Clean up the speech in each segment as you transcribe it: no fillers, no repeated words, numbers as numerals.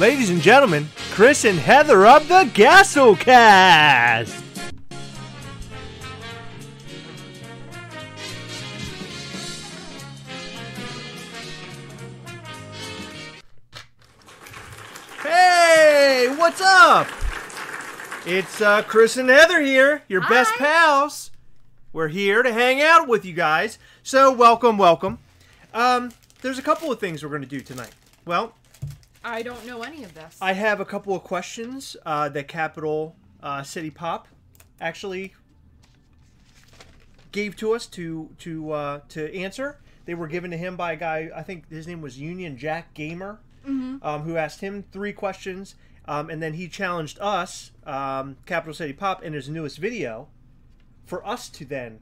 Ladies and gentlemen, Chris and Heather of the Gastlecast. Hey, what's up? It's Chris and Heather here, your best pals. We're here to hang out with you guys. So welcome. There's a couple of things we're going to do tonight. Well, I don't know any of this. I have a couple of questions that Capital City Pop actually gave to us to answer. They were given to him by a guy, I think his name was Union Jack Gamer, who asked him 3 questions, and then he challenged us, Capital City Pop, in his newest video, for us to then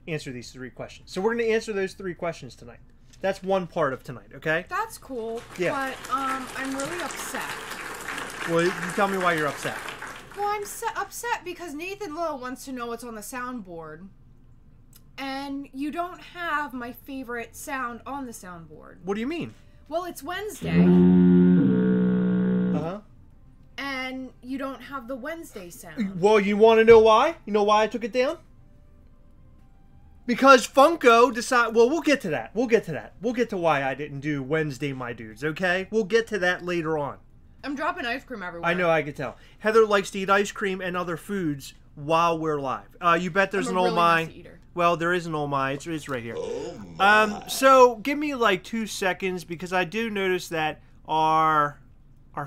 answer these 3 questions. So we're going to answer those 3 questions tonight. That's one part of tonight, okay? That's cool, yeah. But I'm really upset. Well, you tell me why you're upset. Well, I'm upset because Nathan Lowe wants to know what's on the soundboard, and you don't have my favorite sound on the soundboard. What do you mean? Well, it's Wednesday. Uh-huh. And you don't have the Wednesday sound. Well, you want to know why? You know why I took it down? Because Funko decided... Well, we'll get to that. We'll get to why I didn't do Wednesday, my dudes, okay? We'll get to that later on. I'm dropping ice cream everywhere. I know, I can tell. Heather likes to eat ice cream and other foods while we're live. You bet there's an old my... Well, there is an old my. It's right here. So, give me like 2 seconds because I do notice that our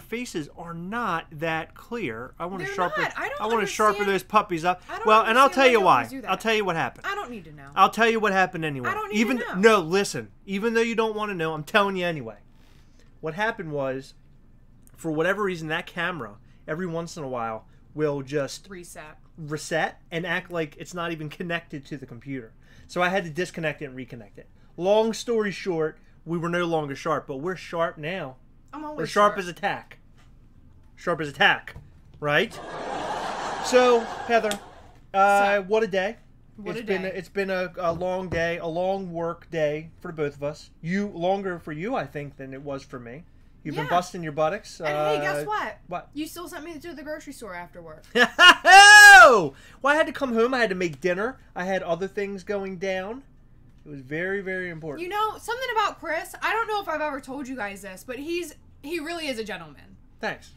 faces are not that clear. I want to sharpen. I want to sharpen those puppies up. Well, and I'll tell you why. I'll tell you what happened. I don't need to know. I'll tell you what happened anyway. I don't need to know. No, listen. Even though you don't want to know, I'm telling you anyway. What happened was, for whatever reason, that camera every once in a while will just reset and act like it's not even connected to the computer. So I had to disconnect it and reconnect it. Long story short, we were no longer sharp, but we're sharp now. We're sharp as a tack. Sharp as a tack, right? So, Heather, what a day. It's been a long day, a long work day for both of us. Longer for you, I think, than it was for me. You've been busting your buttocks. And hey, guess what? What? You still sent me to the grocery store after work. Oh! Well, I had to come home. I had to make dinner. I had other things going down. It was very, very important. You know, something about Chris, I don't know if I've ever told you guys this, but he really is a gentleman. Thanks.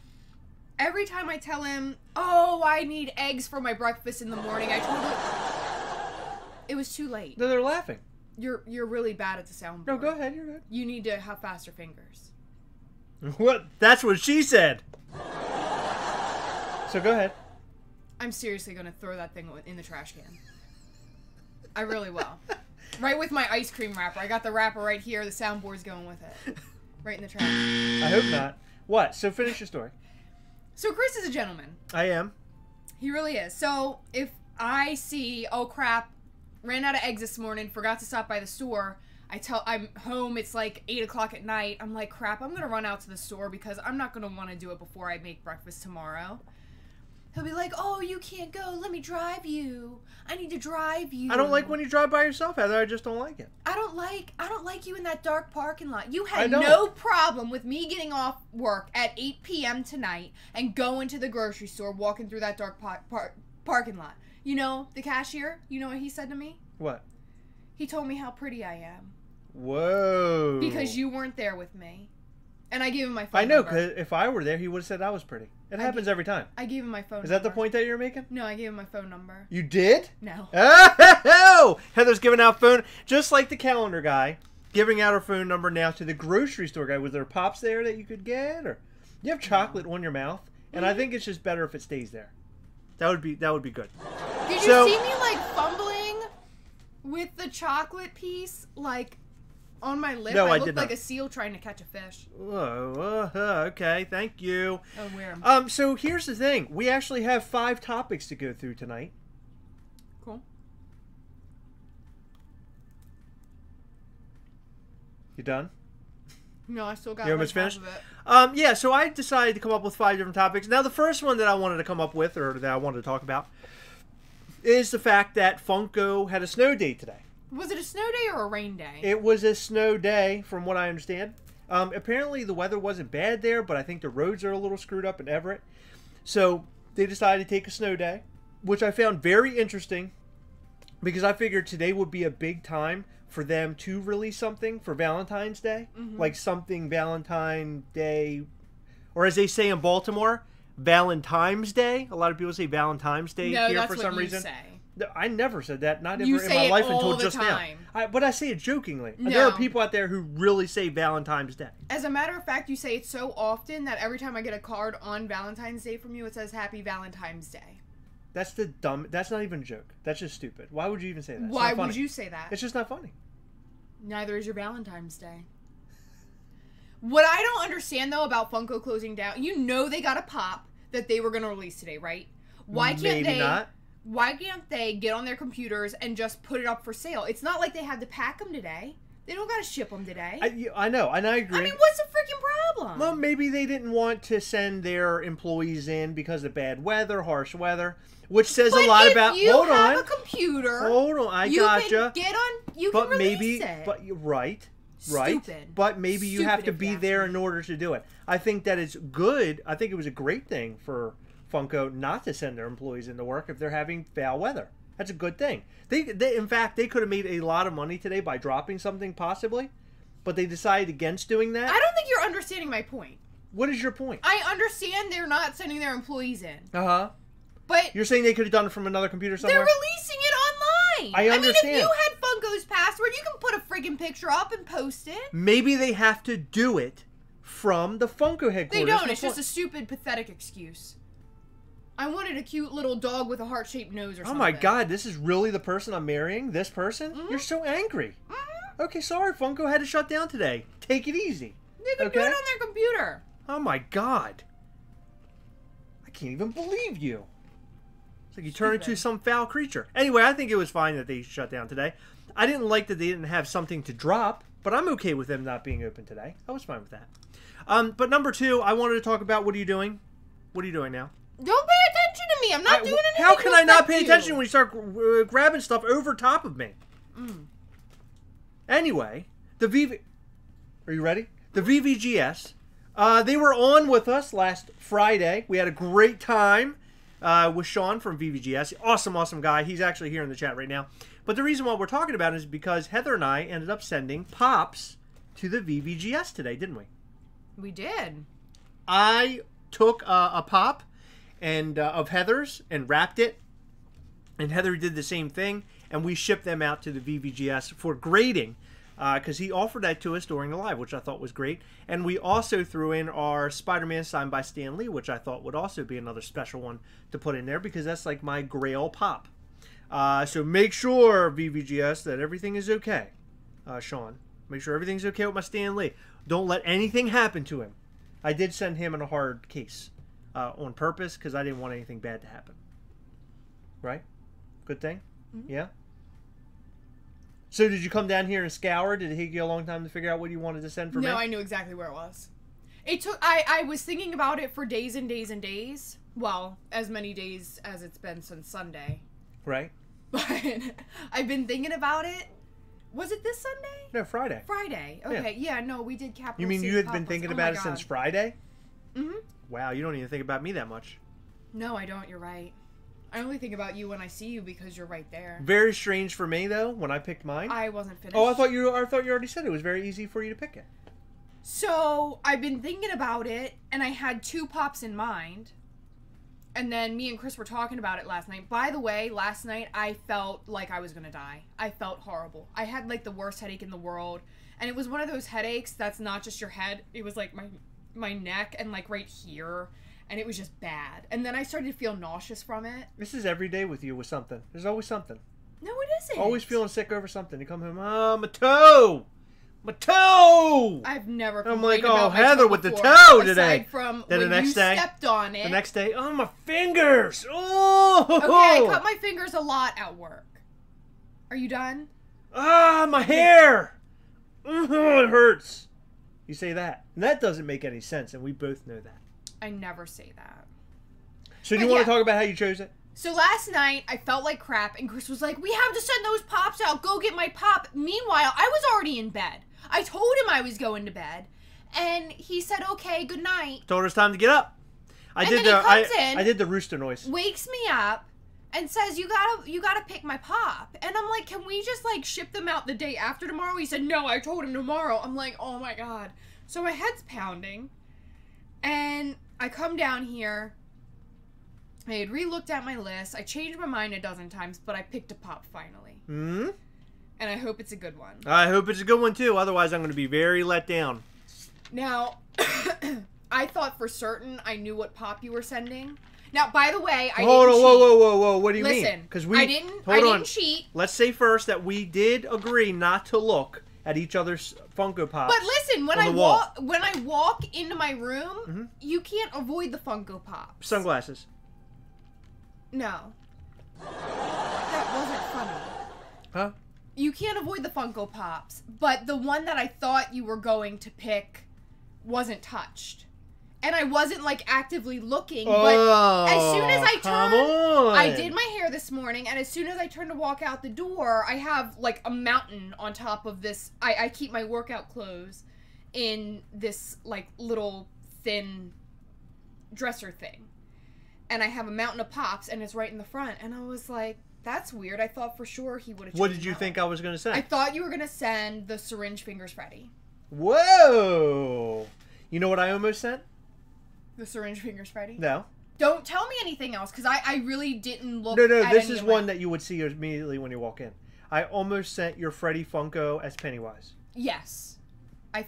Every time I tell him, oh, I need eggs for my breakfast in the morning, I told him it was too late. No, they're laughing. You're really bad at the soundboard. No, go ahead. You're good. You need to have faster fingers. What? That's what she said. So go ahead. I'm seriously going to throw that thing in the trash can. I really will. Right with my ice cream wrapper. I got the wrapper right here. The soundboard's going with it. Right in the trash. I hope not. What? So finish your story. So Chris is a gentleman. I am. He really is. So if I see, oh crap, ran out of eggs this morning, forgot to stop by the store, I'm home, it's like 8 o'clock at night, I'm like, crap, I'm going to run out to the store because I'm not going to want to do it before I make breakfast tomorrow. He'll be like, oh, you can't go, let me drive you. I need to drive you. I don't like when you drive by yourself, Heather. I just don't like it. I don't like you in that dark parking lot. You had no problem with me getting off work at 8 p.m. tonight and going to the grocery store, walking through that dark parking lot. You know, the cashier, you know what he said to me? What? He told me how pretty I am. Whoa. Because you weren't there with me. And I gave him my phone number. I know, because if I were there, he would have said I was pretty. It happens every time. I gave him my phone number. Is that the point that you're making? No, I gave him my phone number. You did? No. Oh! Heather's giving out phone, just like the calendar guy, giving out her phone number now to the grocery store guy. Was there Pops there that you could get? Or you have chocolate on your mouth, and I think it's just better if it stays there. That would be good. Did you see me, like, fumbling with the chocolate piece, like, on my lip? No, I did looked not. like a seal trying to catch a fish. Oh, okay, thank you. Oh, weird. So here's the thing. We actually have 5 topics to go through tonight. Cool. You done? No, I still got you almost finished? Half of it. Yeah, so I decided to come up with 5 different topics. Now, the first one that I wanted to come up with, or that I wanted to talk about, is the fact that Funko had a snow day today. Was it a snow day or a rain day? It was a snow day, from what I understand. Apparently the weather wasn't bad there, but I think the roads are a little screwed up in Everett. So they decided to take a snow day, which I found very interesting because I figured today would be a big time for them to release something for Valentine's Day. Like something Valentine's Day, or as they say in Baltimore, Valentine's Day. A lot of people say Valentine's Day here for some reason. Say. I never said that, not you ever in my life until just time. now. But I say it jokingly. No. There are people out there who really say Valentine's Day. As a matter of fact, you say it so often that every time I get a card on Valentine's Day from you, it says Happy Valentine's Day. That's the dumb. That's not even a joke. That's just stupid. Why would you even say that? Why would you say that? It's just not funny. Neither is your Valentine's Day. What I don't understand though about Funko closing down, you know they got a pop that they were going to release today, right? Why can't Why can't they get on their computers and just put it up for sale? It's not like they had to pack them today. They don't got to ship them today. I know, and I agree. I mean, what's the freaking problem? Well, maybe they didn't want to send their employees in because of bad weather, harsh weather, which says a lot about. Hold on. You have a computer. Hold on, I gotcha. You can release it. But you're right. Stupid. But maybe you have to be there in order to do it. I think that it's good. I think it was a great thing for Funko not to send their employees into work if they're having foul weather. That's a good thing. They in fact, they could have made a lot of money today by dropping something possibly, but they decided against doing that. I don't think you're understanding my point. What is your point? I understand they're not sending their employees in. Uh-huh. But you're saying they could have done it from another computer somewhere? They're releasing it online. I understand. I mean, if you had Funko's password, you can put a friggin' picture up and post it. Maybe they have to do it from the Funko headquarters. They don't. It's just a stupid, pathetic excuse. I wanted a cute little dog with a heart-shaped nose or something. Oh my god, this is really the person I'm marrying? This person? You're so angry. Okay, sorry, Funko had to shut down today. Take it easy. They can do it on their computer. Oh my god. I can't even believe you. It's like you turn into some foul creature. Anyway, I think it was fine that they shut down today. I didn't like that they didn't have something to drop, but I'm okay with them not being open today. I was fine with that. But number two, I wanted to talk about what are you doing? What are you doing now? Don't pay attention to me. I'm not doing anything. How can I not pay attention when you start grabbing stuff over top of me? Anyway, the Are you ready? The VVGS. They were on with us last Friday. We had a great time with Sean from VVGS. Awesome, awesome guy. He's actually here in the chat right now. But the reason why we're talking about it is because Heather and I ended up sending pops to the VVGS today, didn't we? We did. I took a pop and of Heather's and wrapped it, and Heather did the same thing, and we shipped them out to the VVGS for grading because he offered that to us during the live, which I thought was great. And we also threw in our Spider-Man signed by Stan Lee, which I thought would also be another special one to put in there because that's like my grail pop. So make sure, VVGS, that everything is okay. Sean, make sure everything's okay with my Stan Lee. Don't let anything happen to him. I did send him in a hard case on purpose because I didn't want anything bad to happen. Right? Good thing? Yeah? So did you come down here and scour? Did it take you a long time to figure out what you wanted to send for me? No, I knew exactly where it was. It took. I was thinking about it for days and days and days. Well, as many days as it's been since Sunday. Right. But I've been thinking about it. Was it this Sunday? No, Friday. Friday. Okay. Yeah, no, we did capital. You mean you had been thinking about it since Friday? Mm-hmm. Wow, you don't even think about me that much. No, I don't. You're right. I only think about you when I see you because you're right there. Very strange for me though when I picked mine. I wasn't finished. Oh, I thought you already said it was very easy for you to pick it. So I've been thinking about it, and I had two pops in mind. And then me and Chris were talking about it last night. By the way, last night I felt like I was gonna die. I felt horrible. I had like the worst headache in the world, and it was one of those headaches that's not just your head. It was like my neck and like right here. And it was just bad. And then I started to feel nauseous from it. This is every day with you with something. There's always something. No, it isn't. Always feeling sick over something. You come home, oh, my toe! My toe! I've never I'm like, oh, Heather with the toe today. Aside from then when the next you day, stepped on it. The next day, oh, my fingers! Oh! Okay, I cut my fingers a lot at work. Are you done? Ah, my hair! Oh, it hurts. You say that. And that doesn't make any sense, and we both know that. I never say that. So do you want to talk about how you chose it? So last night, I felt like crap, and Chris was like, we have to send those pops out. Go get my pop. Meanwhile, I was already in bed. I told him I was going to bed, And he said, okay, good night. Told her it's time to get up. I did the rooster noise. Wakes me up and says, you gotta pick my pop. And I'm like, can we just like ship them out the day after tomorrow? He said, no, I told him tomorrow. I'm like, oh my God. So my head's pounding. And I come down here. I had re-looked at my list. I changed my mind a dozen times, but I picked a pop finally. Hmm? And I hope it's a good one. I hope it's a good one too. Otherwise, I'm going to be very let down. Now, I thought for certain I knew what pop you were sending. Now, by the way, I didn't cheat. Whoa. What do you mean? Listen, Because I didn't cheat. Let's say first that we did agree not to look at each other's Funko Pops. But listen, when I walk into my room, you can't avoid the Funko Pops. Sunglasses. No. That wasn't funny. Huh? You can't avoid the Funko Pops, but the one that I thought you were going to pick wasn't touched. And I wasn't, like, actively looking, but as soon as I turned... I did my hair this morning, and as soon as I turned to walk out the door, I have, like, a mountain on top of this. I keep my workout clothes in this, like, little thin dresser thing. And I have a mountain of pops, and it's right in the front. And I was like, that's weird. I thought for sure he would have... What did you think I was going to say? I thought you were going to send the Syringe Fingers Freddy. Whoa! You know what I almost sent? The Syringe Fingers Freddy? No. Don't tell me anything else, because I really didn't look No, at this is one that you would see immediately when you walk in. I almost sent your Freddy Funko as Pennywise. Yes. I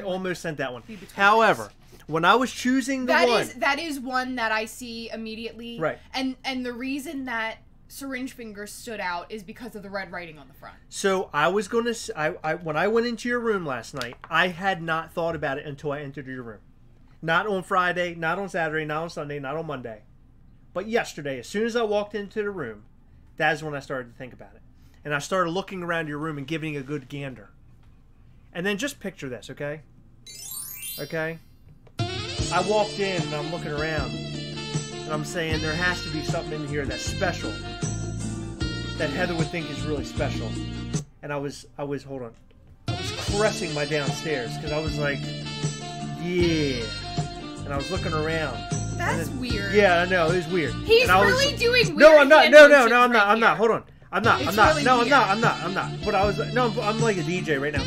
almost sent that one. However, when I was choosing the one... That is one that I see immediately. Right. And the reason that Syringe Fingers stood out is because of the red writing on the front. So I was going to... when I went into your room last night, I had not thought about it until I entered your room. Not on Friday, not on Saturday, not on Sunday, not on Monday. But yesterday, as soon as I walked into the room, that's when I started to think about it. And I started looking around your room and giving a good gander. And then just picture this, okay? Okay? I walked in and I'm looking around. And I'm saying there has to be something in here that's special. That Heather would think is really special. And I was hold on. I was caressing my downstairs because I was like, yeah. And I was looking around. That's weird. Yeah, I know, it was weird. He's really doing weird. No, I'm not. No, I'm not. Hold on. I'm not. It's I'm not. really No, weird. I'm not. But I was I'm like a DJ right now.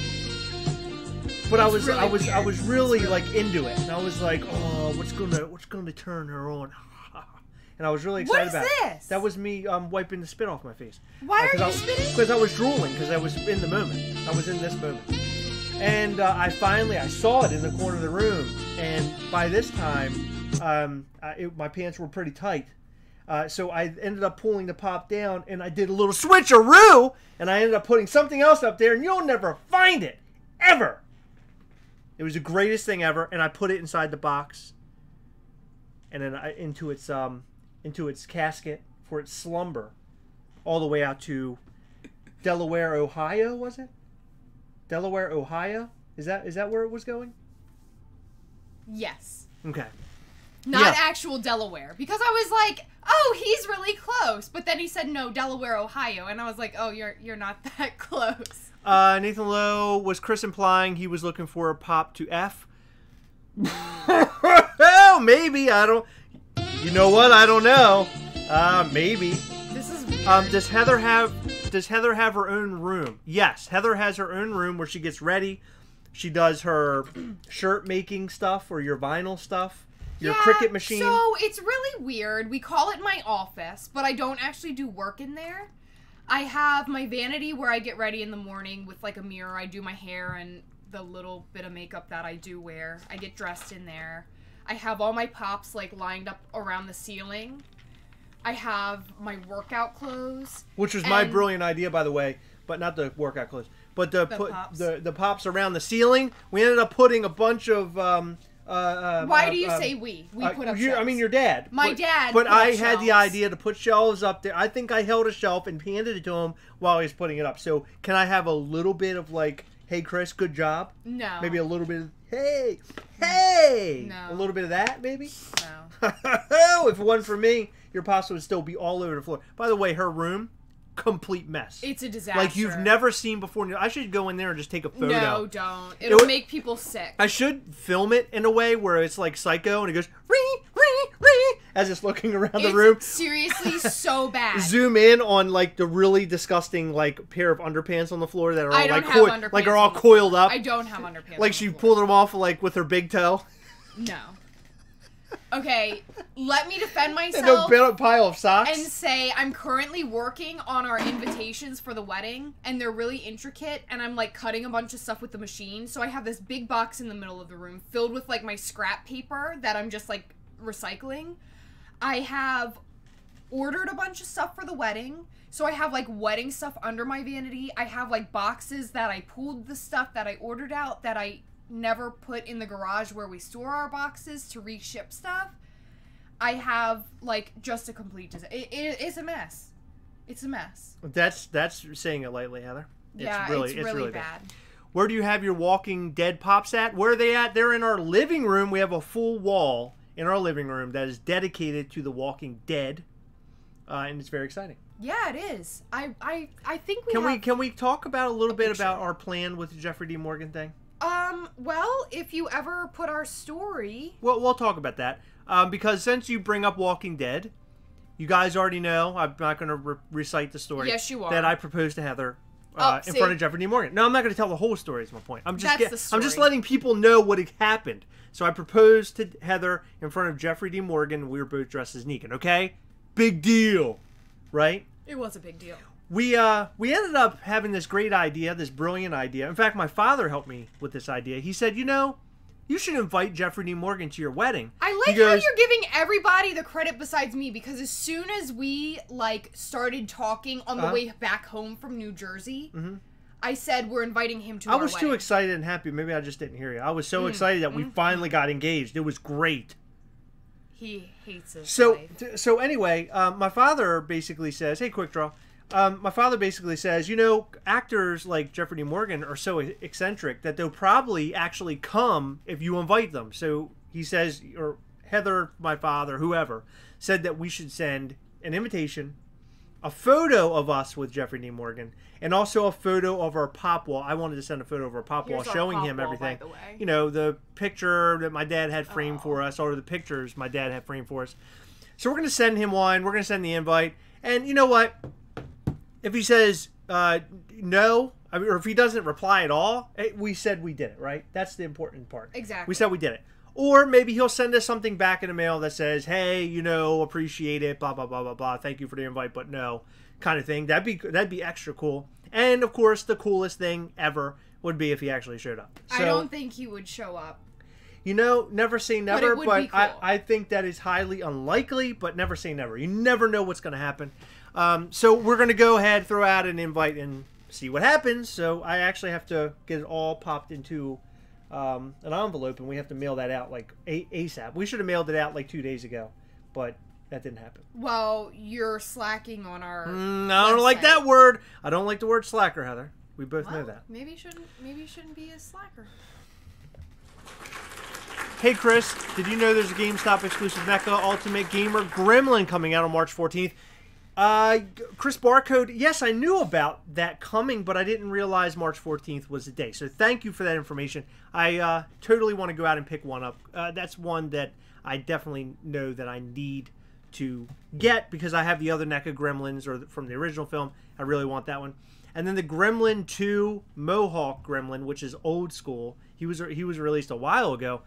But I was really like into it. And I was like, oh, what's gonna turn her on? And I was really excited about it. What is this? That was me wiping the spit off my face. Why are you spitting? Because I was drooling, because I was in the moment. I was in this moment. And I saw it in the corner of the room. And by this time, my pants were pretty tight. So I ended up pulling the pop down, and I did a little switcheroo, and I ended up putting something else up there, and you'll never find it. Ever. It was the greatest thing ever, and I put it inside the box. And then into its casket for its slumber. All the way out to Delaware, Ohio, was it? Delaware, Ohio? Is that where it was going? Yes. Okay. Not actual Delaware. Because I was like, oh, he's really close. But then he said, no, Delaware, Ohio. And I was like, oh, you're not that close. Nathan Lowe, was Chris implying he was looking for a pop to F? Well, maybe. I don't... You know what? I don't know. Maybe. This is weird. Does Heather have her own room? Yes, Heather has her own room where she gets ready. She does her shirt making stuff or your vinyl stuff. Your Cricut machine. So it's really weird. We call it my office, but I don't actually do work in there. I have my vanity where I get ready in the morning with like a mirror. I do my hair and the little bit of makeup that I do wear. I get dressed in there. I have all my pops like lined up around the ceiling. I have my workout clothes. Which was my brilliant idea, by the way, but not the workout clothes. But the pops around the ceiling. We ended up putting a bunch of... Why do you say we? We put up shelves. I mean, your dad. My dad But put up I had shelves. the idea to put shelves up there. I think I held a shelf and handed it to him while he was putting it up. So can I have a little bit of like, hey, Chris, good job? No. Maybe a little bit of, hey. No. A little bit of that, maybe? No. If it wasn't for me, your pasta would still be all over the floor. By the way, her room complete mess. It's a disaster. Like you've never seen before. I should go in there and just take a photo. No, don't. It'll make people sick. I should film it in a way where it's like Psycho and it goes ring, ring, ring as it's looking around the room. Seriously, so bad. Zoom in on like the really disgusting like pair of underpants on the floor that are all like are all coiled up. I don't have underpants. Like she pulled them off like with her big toe. No. Okay, let me defend myself. And a pile of socks. And say I'm currently working on our invitations for the wedding, and they're really intricate, and I'm like cutting a bunch of stuff with the machine. So I have this big box in the middle of the room filled with like my scrap paper that I'm just like recycling. I have ordered a bunch of stuff for the wedding. So I have like wedding stuff under my vanity. I have like boxes that I pulled the stuff that I ordered out that I never put in the garage where we store our boxes to reship stuff. I have like just a complete it's a mess. It's a mess. That's saying it lightly, Heather. Yeah, it's really bad. Where do you have your Walking Dead pops at? Where are they at? They're in our living room. We have a full wall in our living room that is dedicated to the Walking Dead, and it's very exciting. Yeah, it is. I think can we talk about a little bit about our plan with the Jeffrey D. Morgan thing? Well, if you ever put our story... Well, we'll talk about that. Because since you bring up Walking Dead, you guys already know, I'm not going to recite the story. Yes, you are. That I proposed to Heather in front of Jeffrey D. Morgan. No, I'm not going to tell the whole story is my point. I'm just letting people know what had happened. So I proposed to Heather in front of Jeffrey D. Morgan. We were both dressed as Negan, okay? Big deal, right? It was a big deal. We ended up having this great idea, this brilliant idea. In fact, my father helped me with this idea. He said, you should invite Jeffrey D. Morgan to your wedding. I like how you're giving everybody the credit besides me, because as soon as we started talking on the way back home from New Jersey, I said we're inviting him to our wedding. I was too excited and happy. Maybe I just didn't hear you. I was so excited that we finally got engaged. It was great. He hates his wife. So anyway, my father basically says, hey, Quick Draw. My father basically says, actors like Jeffrey D. Morgan are so eccentric that they'll probably actually come if you invite them. So he says, or Heather, my father, whoever, said that we should send an invitation, a photo of us with Jeffrey D. Morgan, and also a photo of our pop wall. I wanted to send a photo of our pop wall showing him everything. By the way. The picture that my dad had framed for us, or the pictures my dad had framed for us. So we're going to send him one. We're going to send the invite. And you know what? If he says no, or if he doesn't reply at all, we said we did it, right? That's the important part. Exactly. We said we did it. Or maybe he'll send us something back in the mail that says, hey, appreciate it, blah, blah, blah, blah, blah. Thank you for the invite, but no, kind of thing. That'd be extra cool. And, of course, the coolest thing ever would be if he actually showed up. So, I don't think he would show up. Never say never, but cool. I think that is highly unlikely, but never say never. You never know what's going to happen. So we're going to go ahead, throw out an invite, and see what happens. So I actually have to get it all popped into an envelope, and we have to mail that out like ASAP. We should have mailed it out like 2 days ago, but that didn't happen. Well, you're slacking on our I don't like that word. I don't like the word slacker, Heather. We both know that. Maybe you shouldn't be a slacker. Hey Chris, did you know there's a GameStop exclusive NECA Ultimate Gamer Gremlin coming out on March 14th? Chris Barcode, yes, I knew about that coming, but I didn't realize March 14th was the day. So thank you for that information. I totally want to go out and pick one up. That's one that I definitely know that I need to get because I have the other NECA Gremlins or from the original film. I really want that one. And then the Gremlin 2 Mohawk Gremlin, which is old school. He was released a while ago.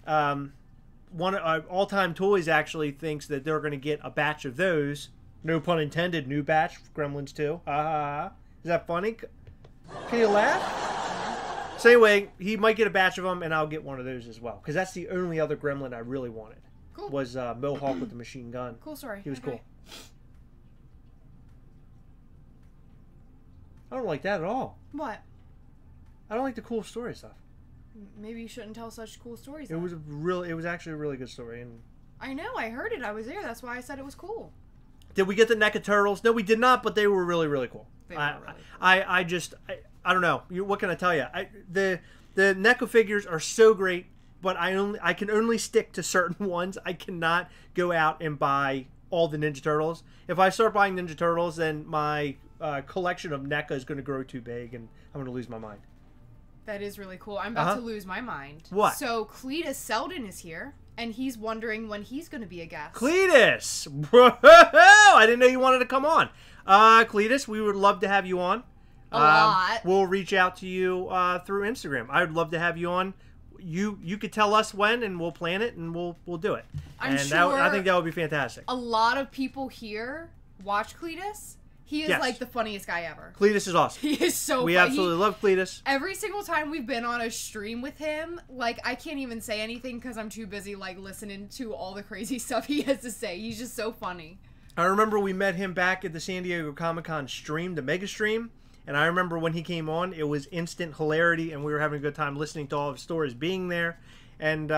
One All-Time Toys actually thinks that they're going to get a batch of those. No pun intended, new batch, Gremlins 2. Is that funny? Can you laugh? So anyway, he might get a batch of them, and I'll get one of those as well. Because that's the only other Gremlin I really wanted. Cool. Was Mohawk with the machine gun. Cool story. He was cool. I don't like that at all. What? I don't like the cool story stuff. Maybe you shouldn't tell such cool stories. It was actually a really good story. And I know, I heard it. I was there. That's why I said it was cool. Did we get the NECA Turtles? No, we did not, but they were really, really cool. I don't know. What can I tell you? The NECA figures are so great, but I can only stick to certain ones. I cannot go out and buy all the Ninja Turtles. If I start buying Ninja Turtles, then my collection of NECA is going to grow too big, and I'm going to lose my mind. That is really cool. I'm about to lose my mind. What? So Cletus Selden is here, and he's wondering when he's going to be a guest. Cletus! I didn't know you wanted to come on. Cletus, we would love to have you on. A lot. We'll reach out to you through Instagram. I would love to have you on. You could tell us when, and we'll plan it, and we'll do it. I'm sure I think that would be fantastic. A lot of people here watch Cletus. He is like the funniest guy ever. Cletus is awesome. He is so funny. We absolutely love Cletus. Every single time we've been on a stream with him, like, I can't even say anything because I'm too busy, like, listening to all the crazy stuff he has to say. He's just so funny. I remember we met him back at the San Diego Comic-Con stream, the Mega Stream. And I remember when he came on, it was instant hilarity, and we were having a good time listening to all of his stories being there. And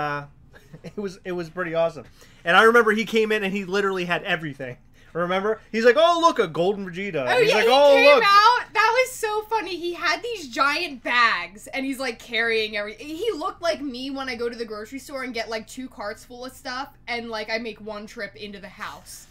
it was pretty awesome. And I remember he came in and he literally had everything. Remember? He's like, oh, look, a golden Vegeta. Oh, he's yeah, like, he oh, came out. That was so funny. He had these giant bags, and he's, like, carrying everything. He looked like me when I go to the grocery store and get, like, 2 carts full of stuff, and, like, I make one trip into the house.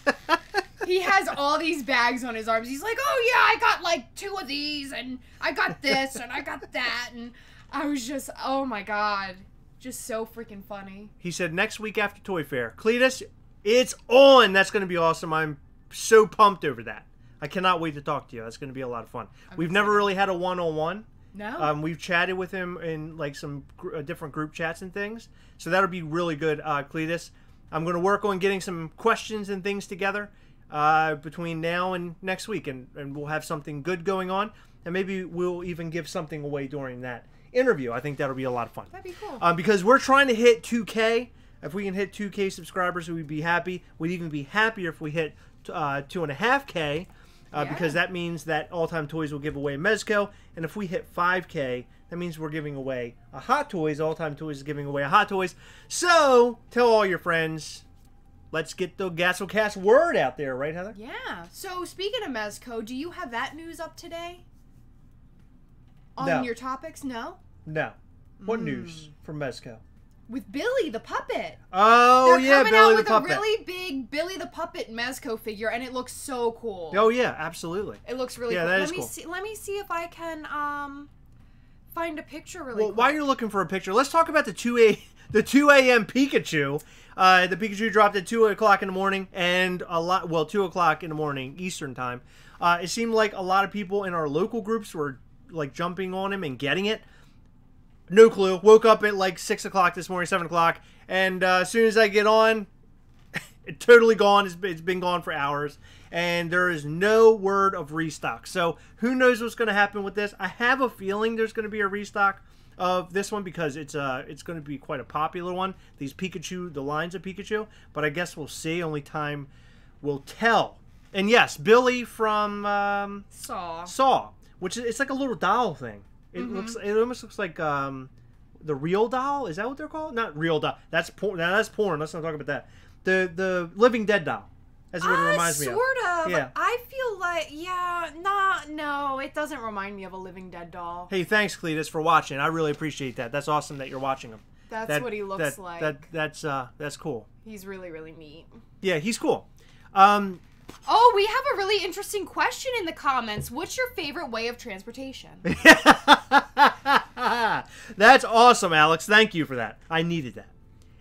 He has all these bags on his arms. He's like, oh, yeah, I got, like, 2 of these, and I got this, and I got that, and I was just, oh, my God. Just so freaking funny. He said, next week after Toy Fair. Cletus, it's on. That's going to be awesome. I'm so pumped over that. I cannot wait to talk to you. That's going to be a lot of fun. We've never really had a one-on-one. No. We've chatted with him in like some different group chats and things. So that'll be really good, Cletus. I'm going to work on getting some questions and things together between now and next week. And we'll have something good going on. And maybe we'll even give something away during that interview. I think that'll be a lot of fun. That'd be cool. Because we're trying to hit 2K. If we can hit 2K subscribers, we'd be happy. We'd even be happier if we hit 2.5K, because that means that All Time Toys will give away a Mezco, and if we hit 5K, that means we're giving away a Hot Toys. All Time Toys is giving away a Hot Toys. So tell all your friends. Let's get the Gastlecast word out there, right, Heather? Yeah. So speaking of Mezco, do you have that news up today? On No. your topics? No. No. What news from Mezco? With Billy the Puppet. Oh, They're yeah, coming Billy out the with Puppet. a really big Billy the Puppet Mezco figure, and it looks so cool. Oh, yeah, absolutely. It looks really cool. That let is me cool. see. Let me see if I can find a picture really Well, quick. while you're looking for a picture, let's talk about the 2 a.m. Pikachu. The Pikachu dropped at 2 o'clock in the morning, and 2 o'clock in the morning Eastern time. It seemed like a lot of people in our local groups were like jumping on him and getting it. No clue. Woke up at like 6 o'clock this morning, 7 o'clock, and as soon as I get on, it's totally gone. It's been gone for hours, and there is no word of restock. So who knows what's going to happen with this? I have a feeling there's going to be a restock of this one because it's going to be quite a popular one. These Pikachu, the lines of Pikachu, but I guess we'll see. Only time will tell. And yes, Billy from Saw, which is, it's like a little doll thing. It it almost looks like the real doll. Is that what they're called? Not real doll. That's porn. Now that's porn. Let's not talk about that. The Living Dead doll. That's what it reminds me of. Sort of. Yeah. I feel like, no, it doesn't remind me of a Living Dead doll. Hey, thanks, Cletus, for watching. I really appreciate that. That's awesome that you're watching him. That's what he looks like. That's cool. He's really, really neat. Yeah, he's cool. Oh, we have a really interesting question in the comments. What's your favorite way of transportation? That's awesome, Alex. Thank you for that. I needed that.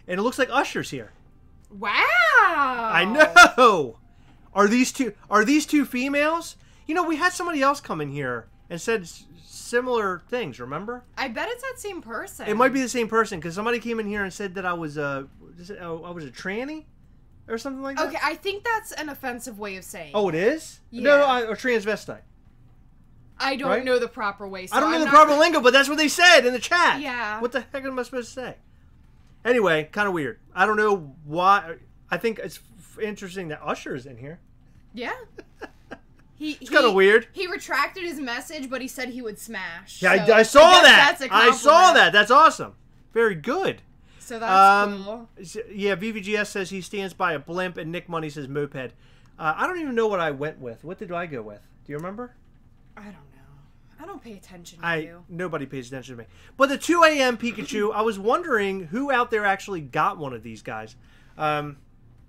And it looks like Usher's here. Wow. I know. Are these two females? You know, we had somebody else come in here and said similar things, remember? I bet it's that same person. It might be the same person because somebody came in here and said that I was a tranny or something like that. Okay, I think that's an offensive way of saying. Oh, it is? Yeah. No, or transvestite. I don't know the proper way. So I don't know the proper lingo, but that's what they said in the chat. Yeah. What the heck am I supposed to say? Anyway, kind of weird. I don't know why. I think it's interesting that Usher's in here. Yeah. It's kind of weird. He retracted his message, but he said he would smash. Yeah, so I saw that. That's a I saw that. That's awesome. Very good. So that's cool. Yeah, VVGS says he stands by a blimp, and Nick Money says moped. I don't even know what I went with. What did I go with? Do you remember? I don't know. I don't pay attention to you. Nobody pays attention to me. But the 2 a.m. Pikachu, I was wondering who out there actually got one of these guys.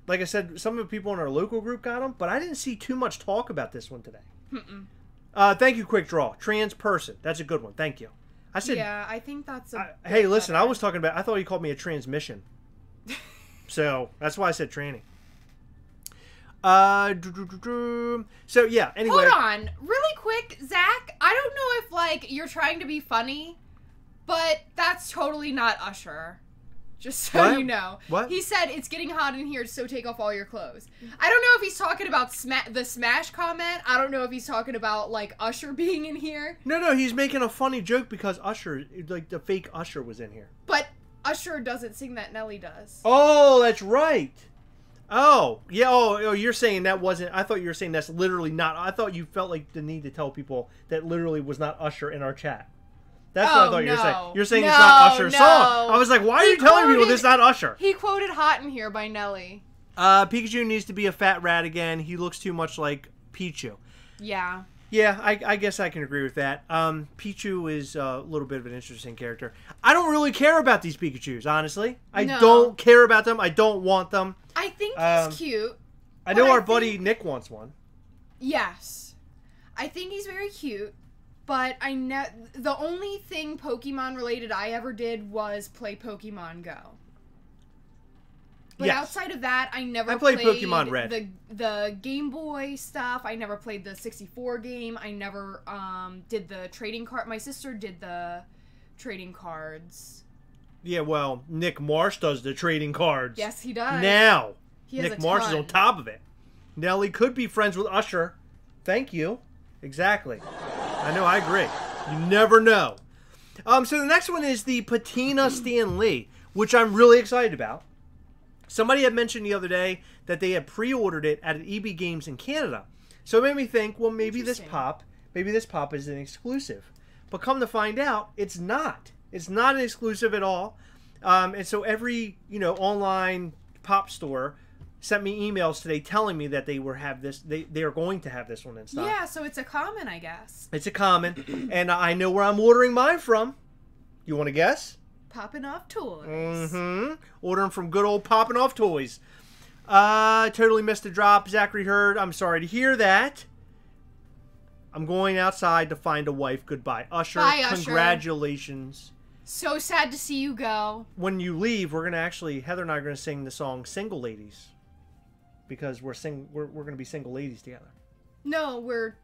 Like I said, some of the people in our local group got them, but I didn't see too much talk about this one today. Thank you, Quick Draw. Trans person. That's a good one. Thank you. I said. Yeah, I think that's a. Hey, listen. I was talking about. I thought you called me a transmission. So that's why I said tranny. So yeah. Anyway. Hold on, really quick, Zach. I don't know if like you're trying to be funny, but that's totally not Usher. Just so you know. What? He said it's getting hot in here, so take off all your clothes. I don't know if he's talking about the Smash comment. I don't know if he's talking about like Usher being in here. No, he's making a funny joke because Usher, like the fake Usher, was in here. But Usher doesn't sing that. Nelly does. Oh, that's right. Oh, yeah. Oh, you're saying that wasn't. I thought you were saying that's literally not. I thought you felt like the need to tell people that literally was not Usher in our chat. That's what I thought you were saying. You're saying it's not Usher's song. I was like, why are you telling people this is not Usher? He quoted Hot in Here by Nelly. Pikachu needs to be a fat rat again. He looks too much like Pichu. Yeah. Yeah, I guess I can agree with that. Pichu is a little bit of an interesting character. I don't really care about these Pikachus, honestly. I don't care about them. I don't want them. I think he's cute. I know our buddy Nick wants one. Yes. I think he's very cute. But the only thing Pokemon related I ever did was play Pokemon Go. But outside of that, I played Pokemon Red. The Game Boy stuff. I never played the 64 game. I never did the trading card. My sister did the trading cards. Yeah, well, Nick Marsh does the trading cards. Yes, he does. Now, Nick Marsh is on top of it. Nelly could be friends with Usher. Thank you. Exactly. I know, I agree. You never know. So the next one is the Patina Stan Lee, which I'm really excited about. Somebody had mentioned the other day that they had pre-ordered it at EB Games in Canada. So it made me think, well, maybe this pop is an exclusive. But come to find out, it's not. It's not an exclusive at all. And so every, online pop store sent me emails today telling me that they are going to have this one in stock. Yeah, so it's a common, I guess. It's a common, and I know where I'm ordering mine from. You want to guess? Popping Off Toys. Mm-hmm. Ordering from good old Popping Off Toys. Totally missed the drop. Zachary Hurd, I'm sorry to hear that. I'm going outside to find a wife. Goodbye. Usher, bye, Usher. Congratulations. So sad to see you go. When you leave, we're going to actually, Heather and I are going to sing the song Single Ladies. Because we're going to be single ladies together. No, we're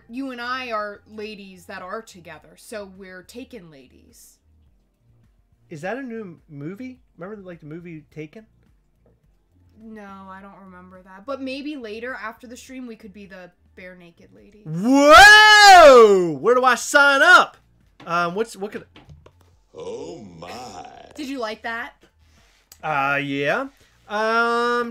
you and I are ladies that are together, so we're Taken ladies. Is that a new movie? Remember the movie Taken? No, I don't remember that. But maybe later after the stream we could be the bare naked ladies. Whoa! Where do I sign up? What could? Oh my! Did you like that? Yeah.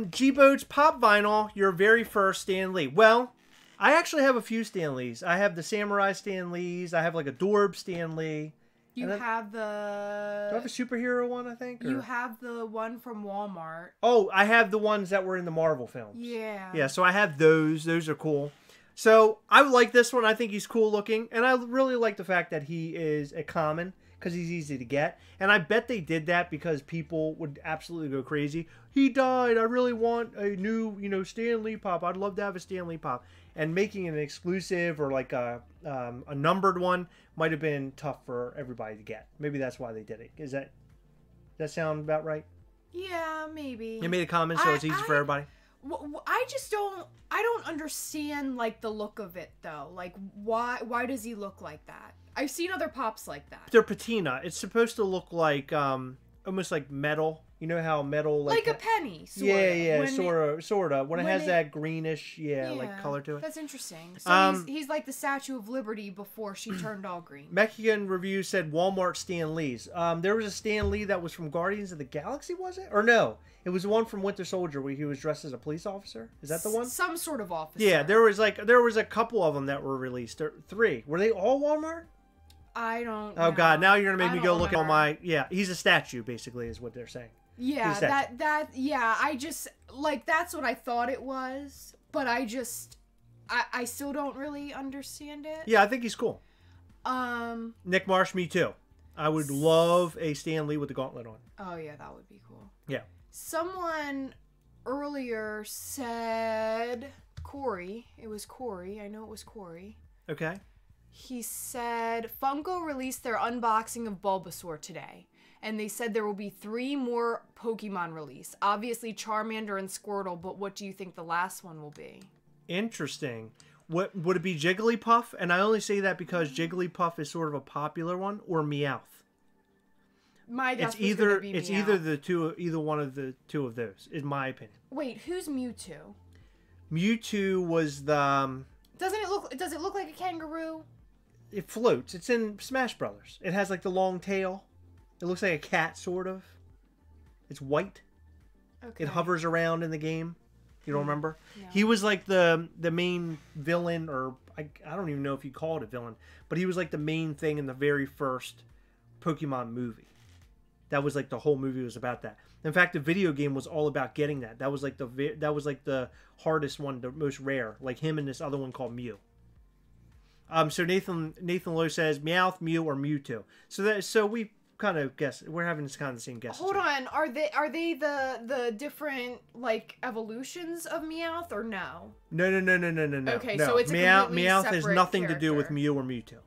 G-Boat's Pop Vinyl, your very first Stan Lee. Well, I actually have a few Stan Lees. I have the Samurai Stan Lees. I have like a Dorb Stan Lee. You have the... Do I have a superhero one, I think? Or? You have the one from Walmart. Oh, I have the ones that were in the Marvel films. Yeah. Yeah, so I have those. Those are cool. So, I like this one. I think he's cool looking. And I really like the fact that he is a common, because he's easy to get. And I bet they did that because people would absolutely go crazy. He died. I really want a new, Stan Lee pop. I'd love to have a Stan Lee pop. And making an exclusive or like a numbered one might have been tough for everybody to get. Maybe that's why they did it. Does that sound about right? Yeah, maybe. They made a comment so it's easy for everybody. I don't understand like the look of it though. Like why does he look like that? I've seen other pops like that. They're patina. It's supposed to look like almost like metal. You know how metal like a penny. Sort of. When it has that greenish, like color to it. That's interesting. So he's like the Statue of Liberty before she turned all green. Mexican Review said Walmart Stan Lee's. There was a StanLee that was from Guardians of the Galaxy, was it? Or no? It was the one from Winter Soldier where he was dressed as a police officer. Is that the one? Some sort of officer. Yeah, there was a couple of them that were released. 3. Were they all Walmart? I don't know. God, now you're gonna make me go look at all my... Yeah, he's a statue, basically, is what they're saying. Yeah, I just, like, that's what I thought it was, but I still don't really understand it. Yeah, I think he's cool. Nick Marsh, me too. I would love a Stan Lee with the gauntlet on. Oh, yeah, that would be cool. Yeah. Someone earlier said Corey. It was Corey. I know it was Corey. Okay. He said Funko released their unboxing of Bulbasaur today. And they said there will be 3 more Pokemon released. Obviously Charmander and Squirtle, but what do you think the last one will be? Interesting. What would it be, Jigglypuff? And I only say that because Jigglypuff is sort of a popular one, or Meowth. My guess It's either be it's Meowth. either one of the two of those, in my opinion. Wait, who's Mewtwo? Mewtwo was the Does it look like a kangaroo? it floats. It's in Smash Brothers. It has like the long tail. It looks like a cat, sort of. It's white. Okay. It hovers around in the game. You don't remember? No. He was like the main villain, or I don't even know if you call it a villain, but he was like the main thing in the very first Pokemon movie. That was like the whole movie was about that. In fact, the video game was all about getting that. That was like the hardest one, the most rare. Like him and this other one called Mew. So Nathan Lowe says Meowth, Mew, or Mewtwo. So we kind of guess. We're having this kind of the same guess. Hold on, are they the different like evolutions of Meowth or no? No. Okay, no. so it's a Meowth has separate nothing to do with character. Mew or Mewtwo.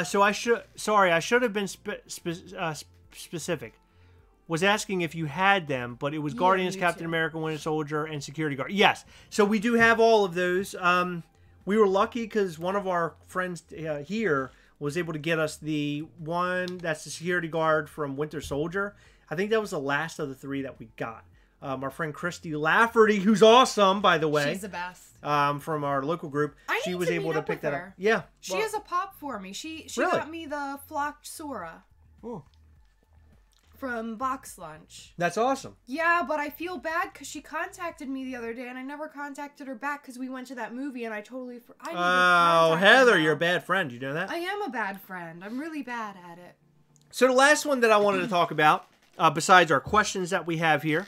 So I should have been specific. Was asking if you had them, but it was Guardians, Captain America, Winter Soldier, and Security Guard. Yes, so we do have all of those. We were lucky because one of our friends here was able to get us the one that's the Security Guard from Winter Soldier. I think that was the last of the 3 that we got. Our friend Christy Lafferty, who's awesome, by the way. She's the best. From our local group. She was able to pick that up. Yeah. She has a pop for me. She Really? got me the flocked Sora. Oh. From Box Lunch. That's awesome. Yeah, but I feel bad because she contacted me the other day and I never contacted her back because we went to that movie and I totally... Oh, Heather, you're a bad friend. You know that? I am a bad friend. I'm really bad at it. So the last one that I wanted to talk about, besides our questions that we have here,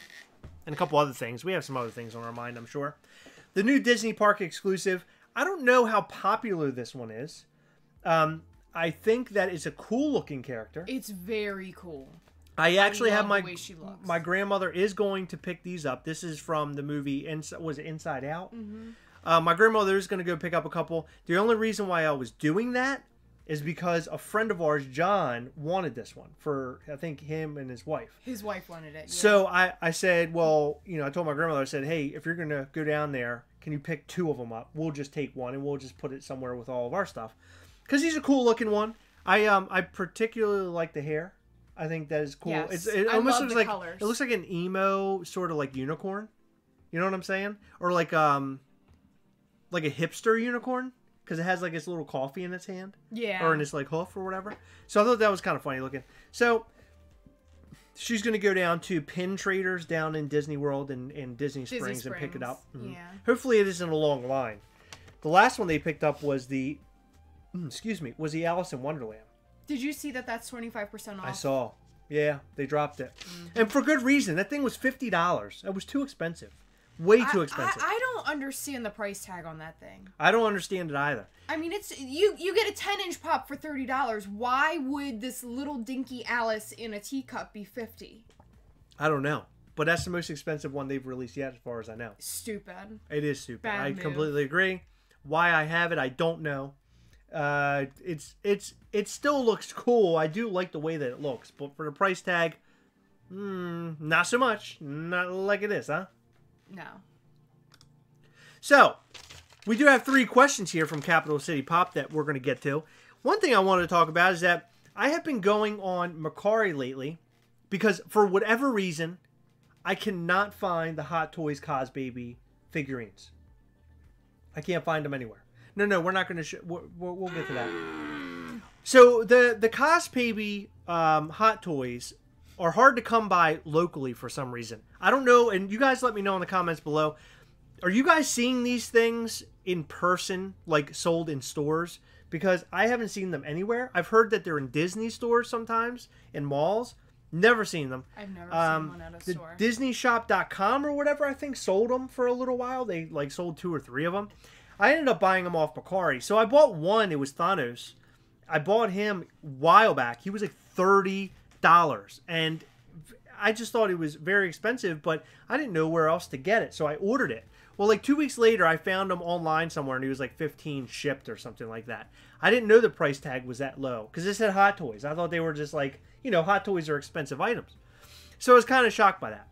and a couple other things. We have some other things on our mind, I'm sure. The new Disney Park exclusive. I don't know how popular this one is. I think that it's a cool-looking character. It's very cool. I actually have the way she looks. my grandmother is going to pick these up. This is from the movie was it Inside Out? Mm-hmm. My grandmother is going to go pick up a couple. The only reason why I was doing that is because a friend of ours, John, wanted this one for, I think, him and his wife. His wife wanted it. Yeah. So I said, well, I told my grandmother, I said, hey, if you're going to go down there, can you pick 2 of them up? We'll just take one and we'll just put it somewhere with all of our stuff. Because he's a cool looking one. I particularly like the hair. I think that is cool. Yes. It almost looks like colors. It looks like an emo sort of like unicorn. You know what I'm saying? Or like a hipster unicorn because it has like its little coffee in its hand. Yeah. Or in its like hoof or whatever. So I thought that was kind of funny looking. So she's going to go down to Pin Traders down in Disney World and Disney Springs and pick it up. Mm-hmm. Yeah. Hopefully it isn't a long line. The last one they picked up was the Alice in Wonderland. Did you see that that's 25% off? I saw. Yeah, they dropped it. Mm-hmm. And for good reason. That thing was $50. It was too expensive. Way too expensive. I don't understand the price tag on that thing. I don't understand it either. I mean, it's you get a 10-inch pop for $30. Why would this little dinky Alice in a teacup be $50? I don't know. But that's the most expensive one they've released yet, as far as I know. Stupid. It is stupid. Bad I move. completely agree. Why I have it, I don't know. It still looks cool. I do like the way that it looks, but for the price tag, not so much. Not like it is, huh? No. So, we do have 3 questions here from Capital City Pop that we're going to get to. One thing I wanted to talk about is that I have been going on Mercari lately because for whatever reason, I cannot find the Hot Toys Cosbaby figurines. I can't find them anywhere. No, we're not going to we'll get to that. So the Cosbaby Hot Toys are hard to come by locally for some reason. I don't know, and you guys let me know in the comments below. Are you guys seeing these things in person, like sold in stores? Because I haven't seen them anywhere. I've heard that they're in Disney stores sometimes, in malls. Never seen them. I've never seen one at a store. DisneyShop.com or whatever, I think, sold them for a little while. They like sold 2 or 3 of them. I ended up buying them off Mercari. So I bought one. It was Thanos. I bought him a while back. He was like $30. And I just thought it was very expensive, but I didn't know where else to get it. So I ordered it. Well, like 2 weeks later, I found them online somewhere, and he was like 15 shipped or something like that. I didn't know the price tag was that low because it said Hot Toys. I thought they were just like, you know, Hot Toys are expensive items. So I was kind of shocked by that.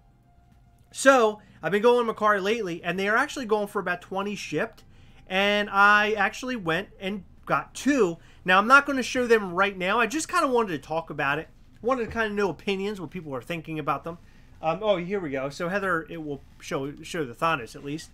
So I've been going to Mercari lately, and they are actually going for about 20 shipped. And I actually went and got 2. Now, I'm not going to show them right now. I just kind of wanted to talk about it. Wanted to kind of know opinions, what people are thinking about them. Oh, here we go. So Heather, it will show the Thanos at least.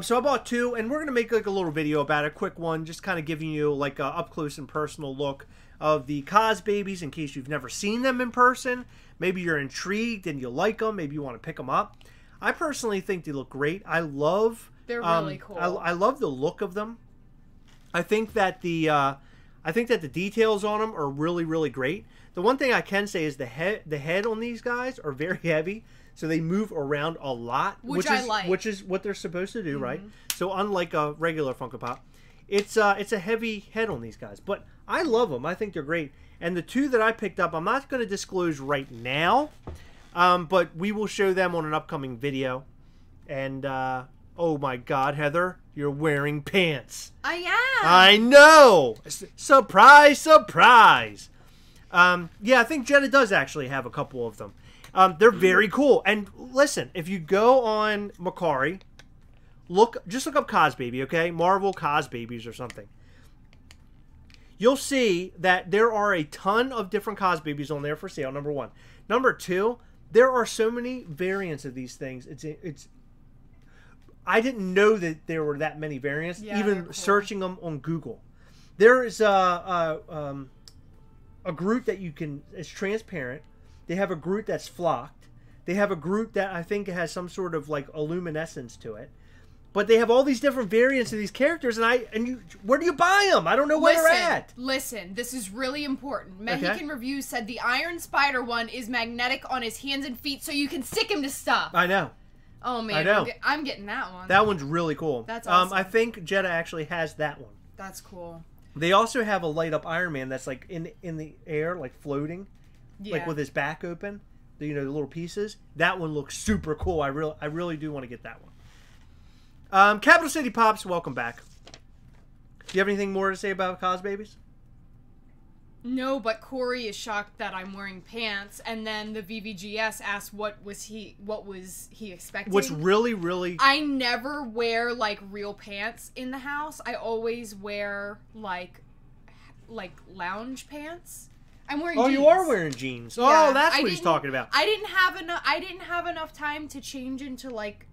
So I bought 2, and we're going to make like a little video about it, a quick one, just kind of giving you like a up close and personal look of the Cos babies in case you've never seen them in person. Maybe you're intrigued and you like them. Maybe you want to pick them up. I personally think they look great. I love. They're really cool. I love the look of them. I think that the details on them are really, really great. The one thing I can say is the head on these guys are very heavy, so they move around a lot, which I like. Which is what they're supposed to do, right? So unlike a regular Funko Pop, it's a heavy head on these guys, but I love them. I think they're great. And the 2 that I picked up, I'm not going to disclose right now, but we will show them on an upcoming video. And oh my God, Heather, you're wearing pants. I am. I know. Surprise, surprise. Yeah, I think Jenna does actually have a couple of them. They're very cool. And listen, if you go on Mercari, just look up Cos Baby, okay? Marvel Cos Babies or something. You'll see that there are a ton of different Cos Babies on there for sale, number 1. Number 2, there are so many variants of these things. I didn't know that there were that many variants, even cool. Searching them on Google. There is a Groot that is transparent. They have a Groot that's flocked. They have a Groot that I think has some sort of like luminescence to it. But they have all these different variants of these characters, where do you buy them? I don't know where they're at. Listen, this is really important. Mexican Reviews said the Iron Spider one is magnetic on his hands and feet, so you can stick him to stuff. I know. Oh man, I know. I'm getting that one. That one's really cool. That's awesome. I think Jetta actually has that one. That's cool. They also have a light up Iron Man that's like in the air, like floating, like with his back open. The little pieces. That one looks super cool. I really do want to get that one. Capital City Pops, welcome back. Do you have anything more to say about Cos Babies? No, but Corey is shocked that I'm wearing pants, and then the VVGS asked what was he expecting. What's really I never wear like real pants in the house. I always wear like lounge pants. I'm wearing jeans. You are wearing jeans. Yeah, oh, that's what he's talking about. I didn't have enough time to change into like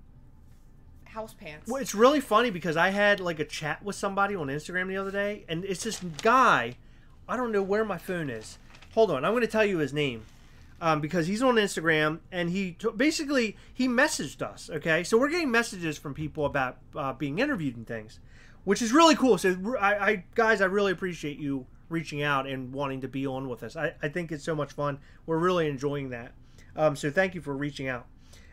house pants. Well, it's really funny because I had like a chat with somebody on Instagram the other day, and it's this guy. I don't know where my phone is. Hold on, I'm going to tell you his name because he's on Instagram, and he messaged us. Okay, so we're getting messages from people about being interviewed and things, which is really cool. So guys, I really appreciate you reaching out and wanting to be on with us. I think it's so much fun. We're really enjoying that. So thank you for reaching out.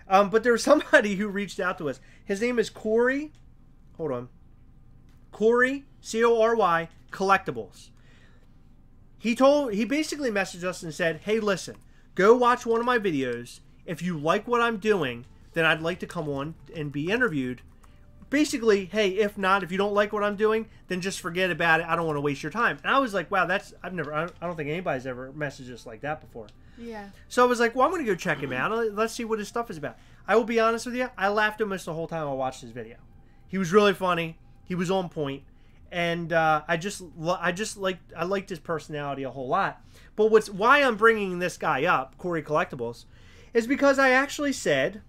But there was somebody who reached out to us. His name is Corey. Hold on. Corey, Cory, Collectibles. He basically messaged us and said, hey, listen, go watch one of my videos. If you like what I'm doing, then I'd like to come on and be interviewed. Basically, hey, if you don't like what I'm doing, then just forget about it. I don't want to waste your time. And I was like, wow, I don't think anybody's ever messaged us like that before. Yeah. So I was like, well, I'm going to go check him out. Let's see what his stuff is about. I will be honest with you. I laughed almost the whole time I watched his video. He was really funny. He was on point. And I liked his personality a whole lot. But why I'm bringing this guy up, Corey Collectibles, is because I actually said,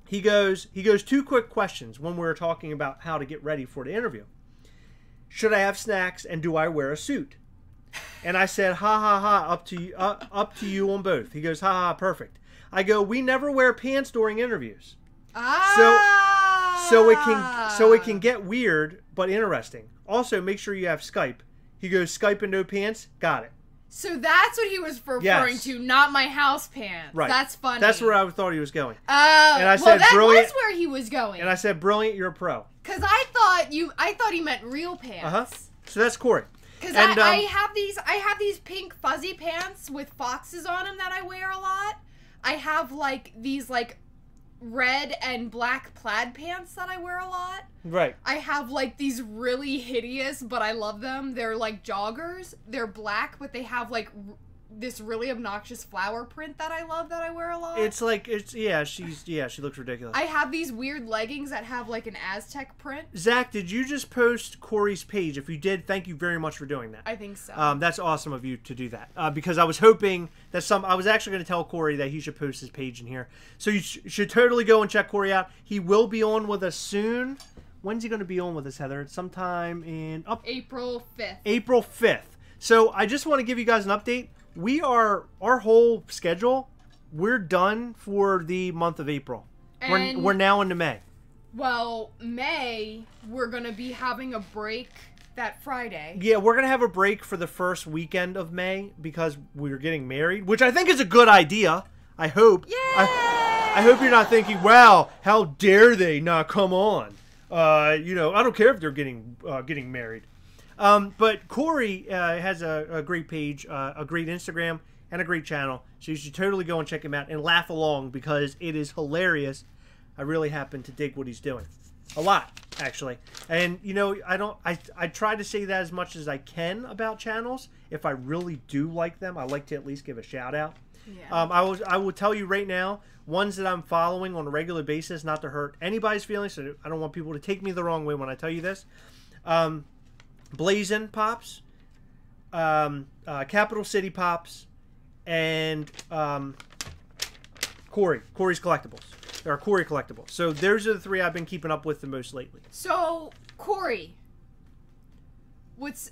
he goes 2 quick questions when we were talking about how to get ready for the interview. Should I have snacks and do I wear a suit? And I said, ha ha ha, up to you on both. He goes, ha ha, perfect. I go, we never wear pants during interviews. So it can get weird but interesting. Also, make sure you have Skype. He goes, Skype and no pants? Got it. So that's what he was referring to, not my house pants. Right. That's funny. That's where I thought he was going. Oh, and I said, that was where he was going. And I said, brilliant, you're a pro. Because I thought he meant real pants. Uh-huh. So that's Corey. Because I have these pink fuzzy pants with foxes on them that I wear a lot. I have like these like red and black plaid pants that I wear a lot. Right. I have like these really hideous, but I love them. They're like joggers. They're black, but they have like this really obnoxious flower print that I love that I wear a lot. It's like, she looks ridiculous. I have these weird leggings that have like an Aztec print. Zach, did you just post Corey's page? If you did, thank you very much for doing that. I think so. That's awesome of you to do that. Because I was hoping that I was actually going to tell Corey that he should post his page in here. So you should totally go and check Corey out. He will be on with us soon. When's he going to be on with us, Heather? It's sometime in... April 5th. April 5th. So I just want to give you guys an update. Our whole schedule, we're done for the month of April. And we're now into May. Well, May, we're going to be having a break that Friday. Yeah, we're going to have a break for the first weekend of May because we're getting married, which I think is a good idea. I hope. Yay! I hope you're not thinking, wow, how dare they not come on. I don't care if they're getting married. But Corey has a great page, a great Instagram, and a great channel. So you should totally go and check him out and laugh along because it is hilarious. I really happen to dig what he's doing. A lot, actually. And, I try to say that as much as I can about channels. If I really do like them, I like to at least give a shout out. Yeah. I will tell you right now, ones that I'm following on a regular basis, not to hurt anybody's feelings, so I don't want people to take me the wrong way when I tell you this. Blazin' Pops, Capital City Pops, and Corey's Collectibles. There are Corey Collectibles. So those are the three I've been keeping up with the most lately. So, Corey, what's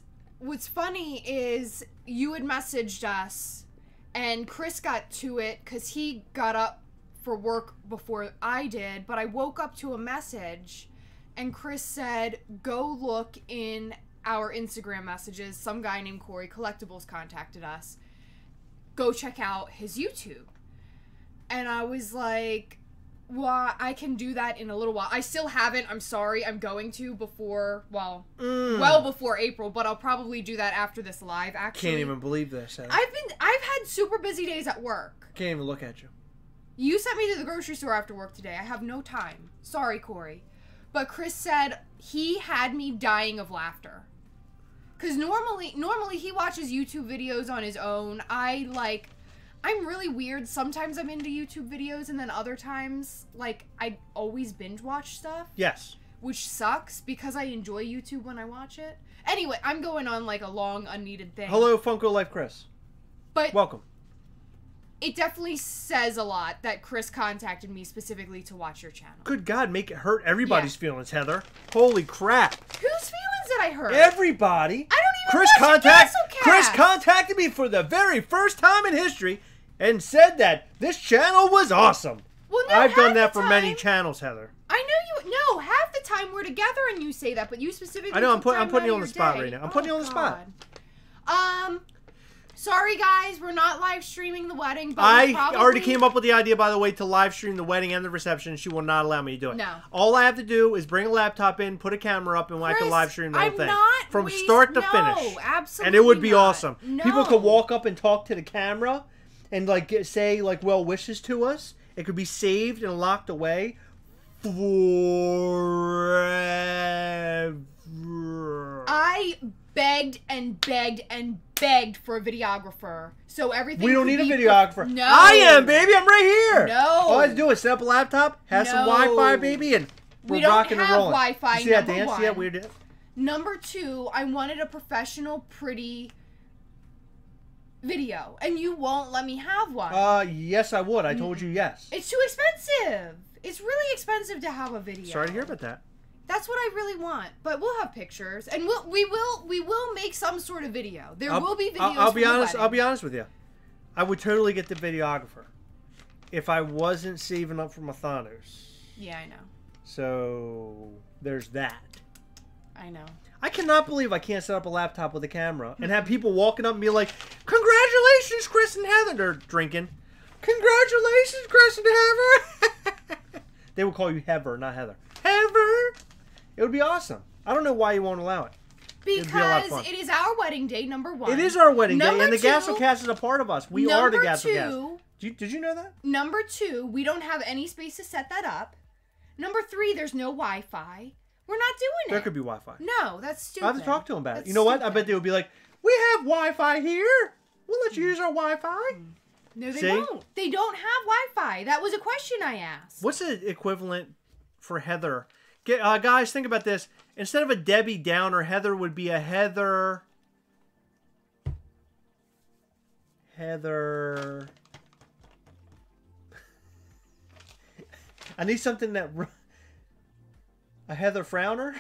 funny is you had messaged us, and Chris got to it because he got up for work before I did, but I woke up to a message, and Chris said, go look in our Instagram messages. Some guy named Corey Collectibles contacted us. Go check out his YouTube. And I was like, well, I can do that in a little while. I still haven't. I'm sorry. I'm going to well before April, but I'll probably do that after this live, actually. Can't even believe this. Heather. I've had super busy days at work. Can't even look at you. You sent me to the grocery store after work today. I have no time. Sorry, Corey. But Chris said he had me dying of laughter. Because normally he watches YouTube videos on his own. I'm really weird. Sometimes I'm into YouTube videos, and then other times, I always binge watch stuff. Yes. Which sucks, because I enjoy YouTube when I watch it. Anyway, I'm going on, a long, unneeded thing. Hello, Funko Life Chris. But welcome. It definitely says a lot that Chris contacted me specifically to watch your channel. Good God, make it hurt everybody's feelings, Heather. Holy crap. Whose feelings did I hurt? Everybody. I don't even watch Gastlecast. Chris contacted me for the very first time in history and said that this channel was awesome. Well, no, I've done that for many channels, Heather. I know you. No, half the time we're together and you say that, but you specifically. I know. I'm putting you on the spot right now. I'm putting you on the spot. Sorry guys, we're not live streaming the wedding. But I already came up with the idea, by the way, to live stream the wedding and the reception. She will not allow me to do it. No. All I have to do is bring a laptop in, put a camera up, and I can live stream the whole thing from start to finish. Absolutely. And it would be awesome. No. People could walk up and talk to the camera and say well wishes to us. It could be saved and locked away forever. I begged and begged and begged for a videographer, so everything. We don't need a videographer. No, I am, baby. I'm right here. No, all I have to do is set up a laptop, have some Wi-Fi, baby, and we're rocking and rolling. Wi-Fi. You see that dance? Yeah, weird dance. Number two, I wanted a professional, pretty video, and you won't let me have one. Yes, I would. I told you yes. It's too expensive. It's really expensive to have a video. Sorry to hear about that. That's what I really want, but we'll have pictures, and we will make some sort of video. There will be videos. I'll be honest. I'll be honest with you. I would totally get the videographer if I wasn't saving up for my Thanos. Yeah, I know. So there's that. I know. I cannot believe I can't set up a laptop with a camera and have people walking up and be like, "Congratulations, Chris and Heather." They're drinking. Congratulations, Chris and Heather. They would call you Heather, not Heather. Heather. It would be awesome. I don't know why you won't allow it. Because it is our wedding day, number one. It is our wedding day, and the Gastlecast is a part of us. We are the Gastlecast. Did you know that? Number 2, we don't have any space to set that up. Number 3, there's no Wi-Fi. We're not doing it. There could be Wi-Fi. No, that's stupid. I have to talk to them about it. That's You know what? I stupid. bet they would be like, we have Wi-Fi here. We'll let you use our Wi-Fi. No, they See? won't. They don't have Wi-Fi. That was a question I asked. What's the equivalent for Heather? Guys, think about this. Instead of a Debbie Downer, Heather would be a Heather... I need something that... A Heather Frowner?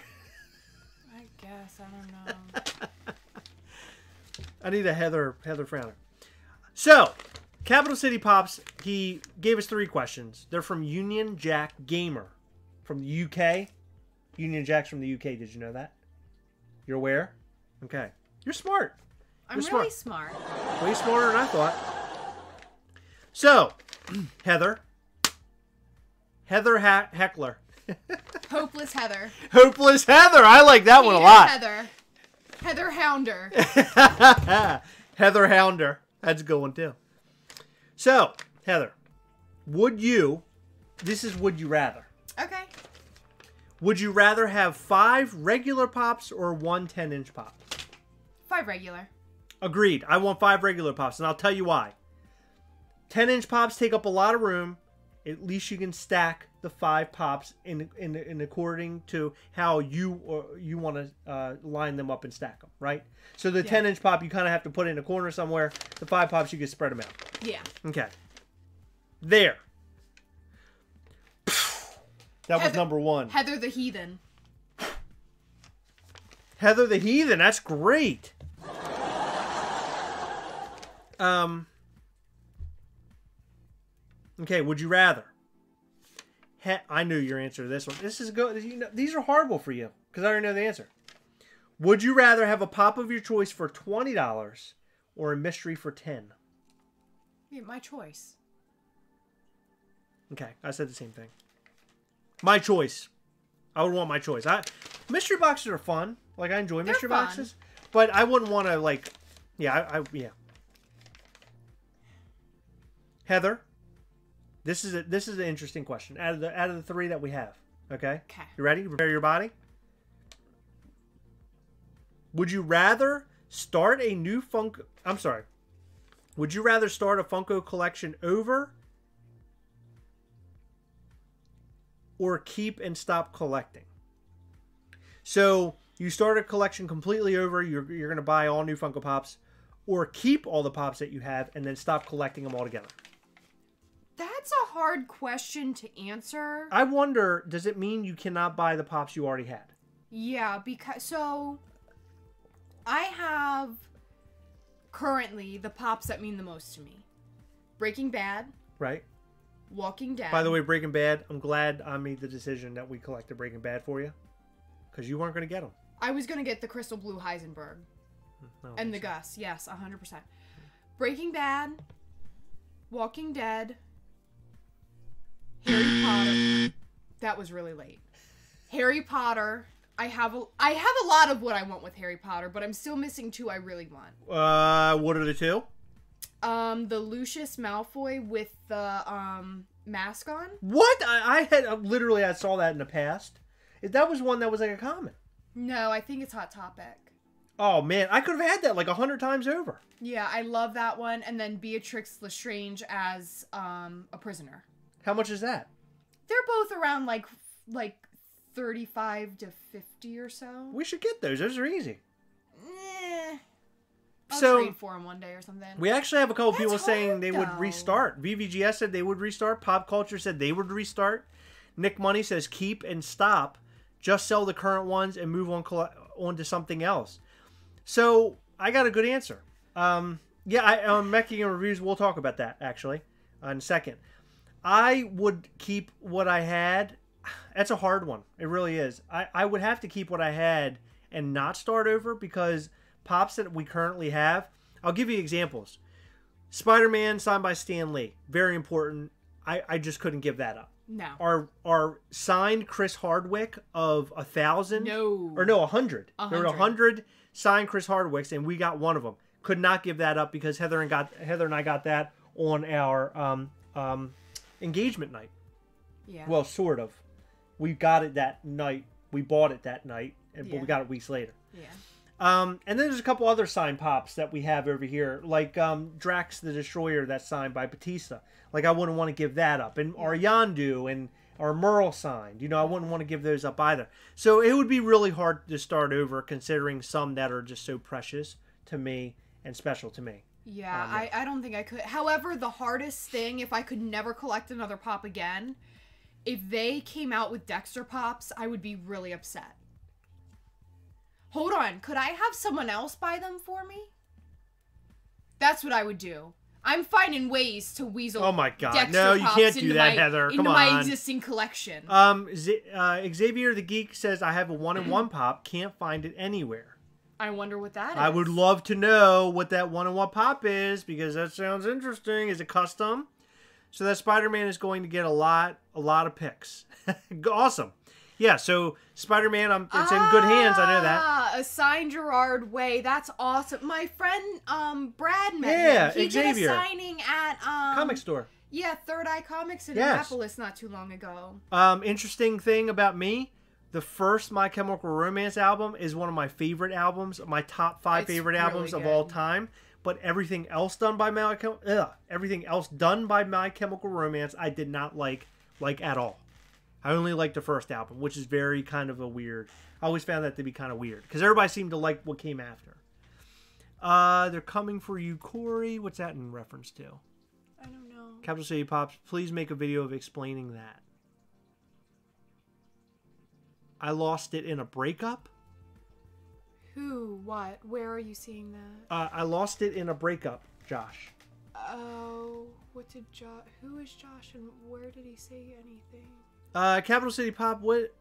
I guess. I don't know. I need a Heather Frowner. So, Capital City Pops, he gave us 3 questions. They're from Union Jack Gamer from the UK. Union Jack's from the UK. Did you know that? You're aware? Okay. You're smart. I'm really smart. Way smarter than I thought. So, Heather Heckler. Hopeless Heather. Hopeless Heather. I like that one a lot. Heather Hounder. Heather Hounder. That's a good one too. So, Heather, this is would you rather. Okay. Would you rather have 5 regular pops or 1 10-inch pop? 5 regular. Agreed. I want 5 regular pops, and I'll tell you why. 10-inch pops take up a lot of room. At least you can stack the 5 pops in according to how you want to line them up and stack them, right? So the 10-inch pop you kind of have to put in a corner somewhere. The 5 pops you can spread them out. Yeah. Okay. There. That was number 1. Heather the Heathen. Heather the Heathen. That's great. Okay, would you rather? I knew your answer to this one. This is good. These are horrible for you because I already know the answer. Would you rather have a pop of your choice for $20 or a mystery for $10? Yeah, my choice. Okay, I said the same thing. My choice. I would want my choice. Mystery boxes are fun. Like, I enjoy mystery boxes, but I wouldn't want to like. Yeah, yeah. Heather. This is an interesting question. Out of the 3 that we have, okay? Okay. You ready? Prepare your body. Would you rather start a new Funko? I'm sorry. Would you rather start a Funko collection over, or keep and stop collecting? So you start a collection completely over. You're going to buy all new Funko Pops, or keep all the Pops that you have and then stop collecting them altogether. That's a hard question to answer. I wonder, does it mean you cannot buy the Pops you already had? Yeah, because I have currently the Pops that mean the most to me. Breaking Bad. Right. Walking Dead. By the way, Breaking Bad, I'm glad I made the decision that we collected Breaking Bad for you. Because you weren't going to get them. I was going to get the Crystal Blue Heisenberg. And the Gus. Yes, 100%. Breaking Bad. Walking Dead. Harry Potter. That was really late. Harry Potter. I have a lot of what I want with Harry Potter, but I'm still missing 2 I really want. What are the 2? The Lucius Malfoy with the mask on. What? I saw that in the past. That was one that was like a comic. No, I think it's Hot Topic. Oh man, I could have had that like 100 times over. Yeah, I love that one. And then Beatrix Lestrange as a prisoner. How much is that? They're both around like 35 to 50 or so. We should get those. Those are easy. I'll trade for them one day or something. We actually have a couple people saying they would though. restart. VVGS said they would restart. Pop Culture said they would restart. Nick Money says keep and stop. Just sell the current ones and move on to something else. So I got a good answer. Making and reviews. We'll talk about that actually in a second. I would keep what I had. That's a hard one. It really is. I would have to keep what I had and not start over because Pops that we currently have. I'll give you examples. Spider-Man signed by Stan Lee. Very important. I just couldn't give that up. No. Our signed Chris Hardwick of 1,000. No. Or no, 100. There were 100 signed Chris Hardwicks, and we got one of them. Could not give that up because Heather and I got that, on our engagement night. Yeah. Well, sort of. We got it that night. We bought it that night, but we got it weeks later. Yeah. And then there's a couple other signed pops that we have over here, like Drax the Destroyer, that's signed by Batista. Like, I wouldn't want to give that up. And our Yondu and our Merle signed. You know, I wouldn't want to give those up either. So it would be really hard to start over, considering some that are just so precious to me and special to me. Yeah, I don't think I could. However, the hardest thing, if I could never collect another pop again, if they came out with Dexter pops, I would be really upset. Hold on, could I have someone else buy them for me? That's what I would do. I'm finding ways to weasel. Oh my God! Dexter no, you pops can't do that, Heather. Come on. Into my existing collection. Xavier the Geek says I have a 1-in-1 pop. Can't find it anywhere. I wonder what that is. I would love to know what that 1-in-1 pop is, because that sounds interesting. Is it custom? So that Spider-Man is going to get a lot of picks. Awesome. Yeah, so Spider-Man, it's in good hands. I know that. A signed Gerard Way. That's awesome. My friend Brad met him. He Xavier. did a signing at Comic store. Yeah, Third Eye Comics in Annapolis not too long ago. Interesting thing about me, the first My Chemical Romance album is one of my favorite albums, my top 5 favorite albums of all time. But everything else done by My Chemical Romance, I did not like at all. I only liked the first album, which is very kind of a weird. I always found that to be kind of weird, because everybody seemed to like what came after. They're coming for you, Corey. What's that in reference to? I don't know. Capital City Pops, please make a video of explaining that. I lost it in a breakup? Who? What? Where are you seeing that? I lost it in a breakup, Josh. Oh, what did Josh... Who is Josh, and where did he say anything? Capital City Pop, what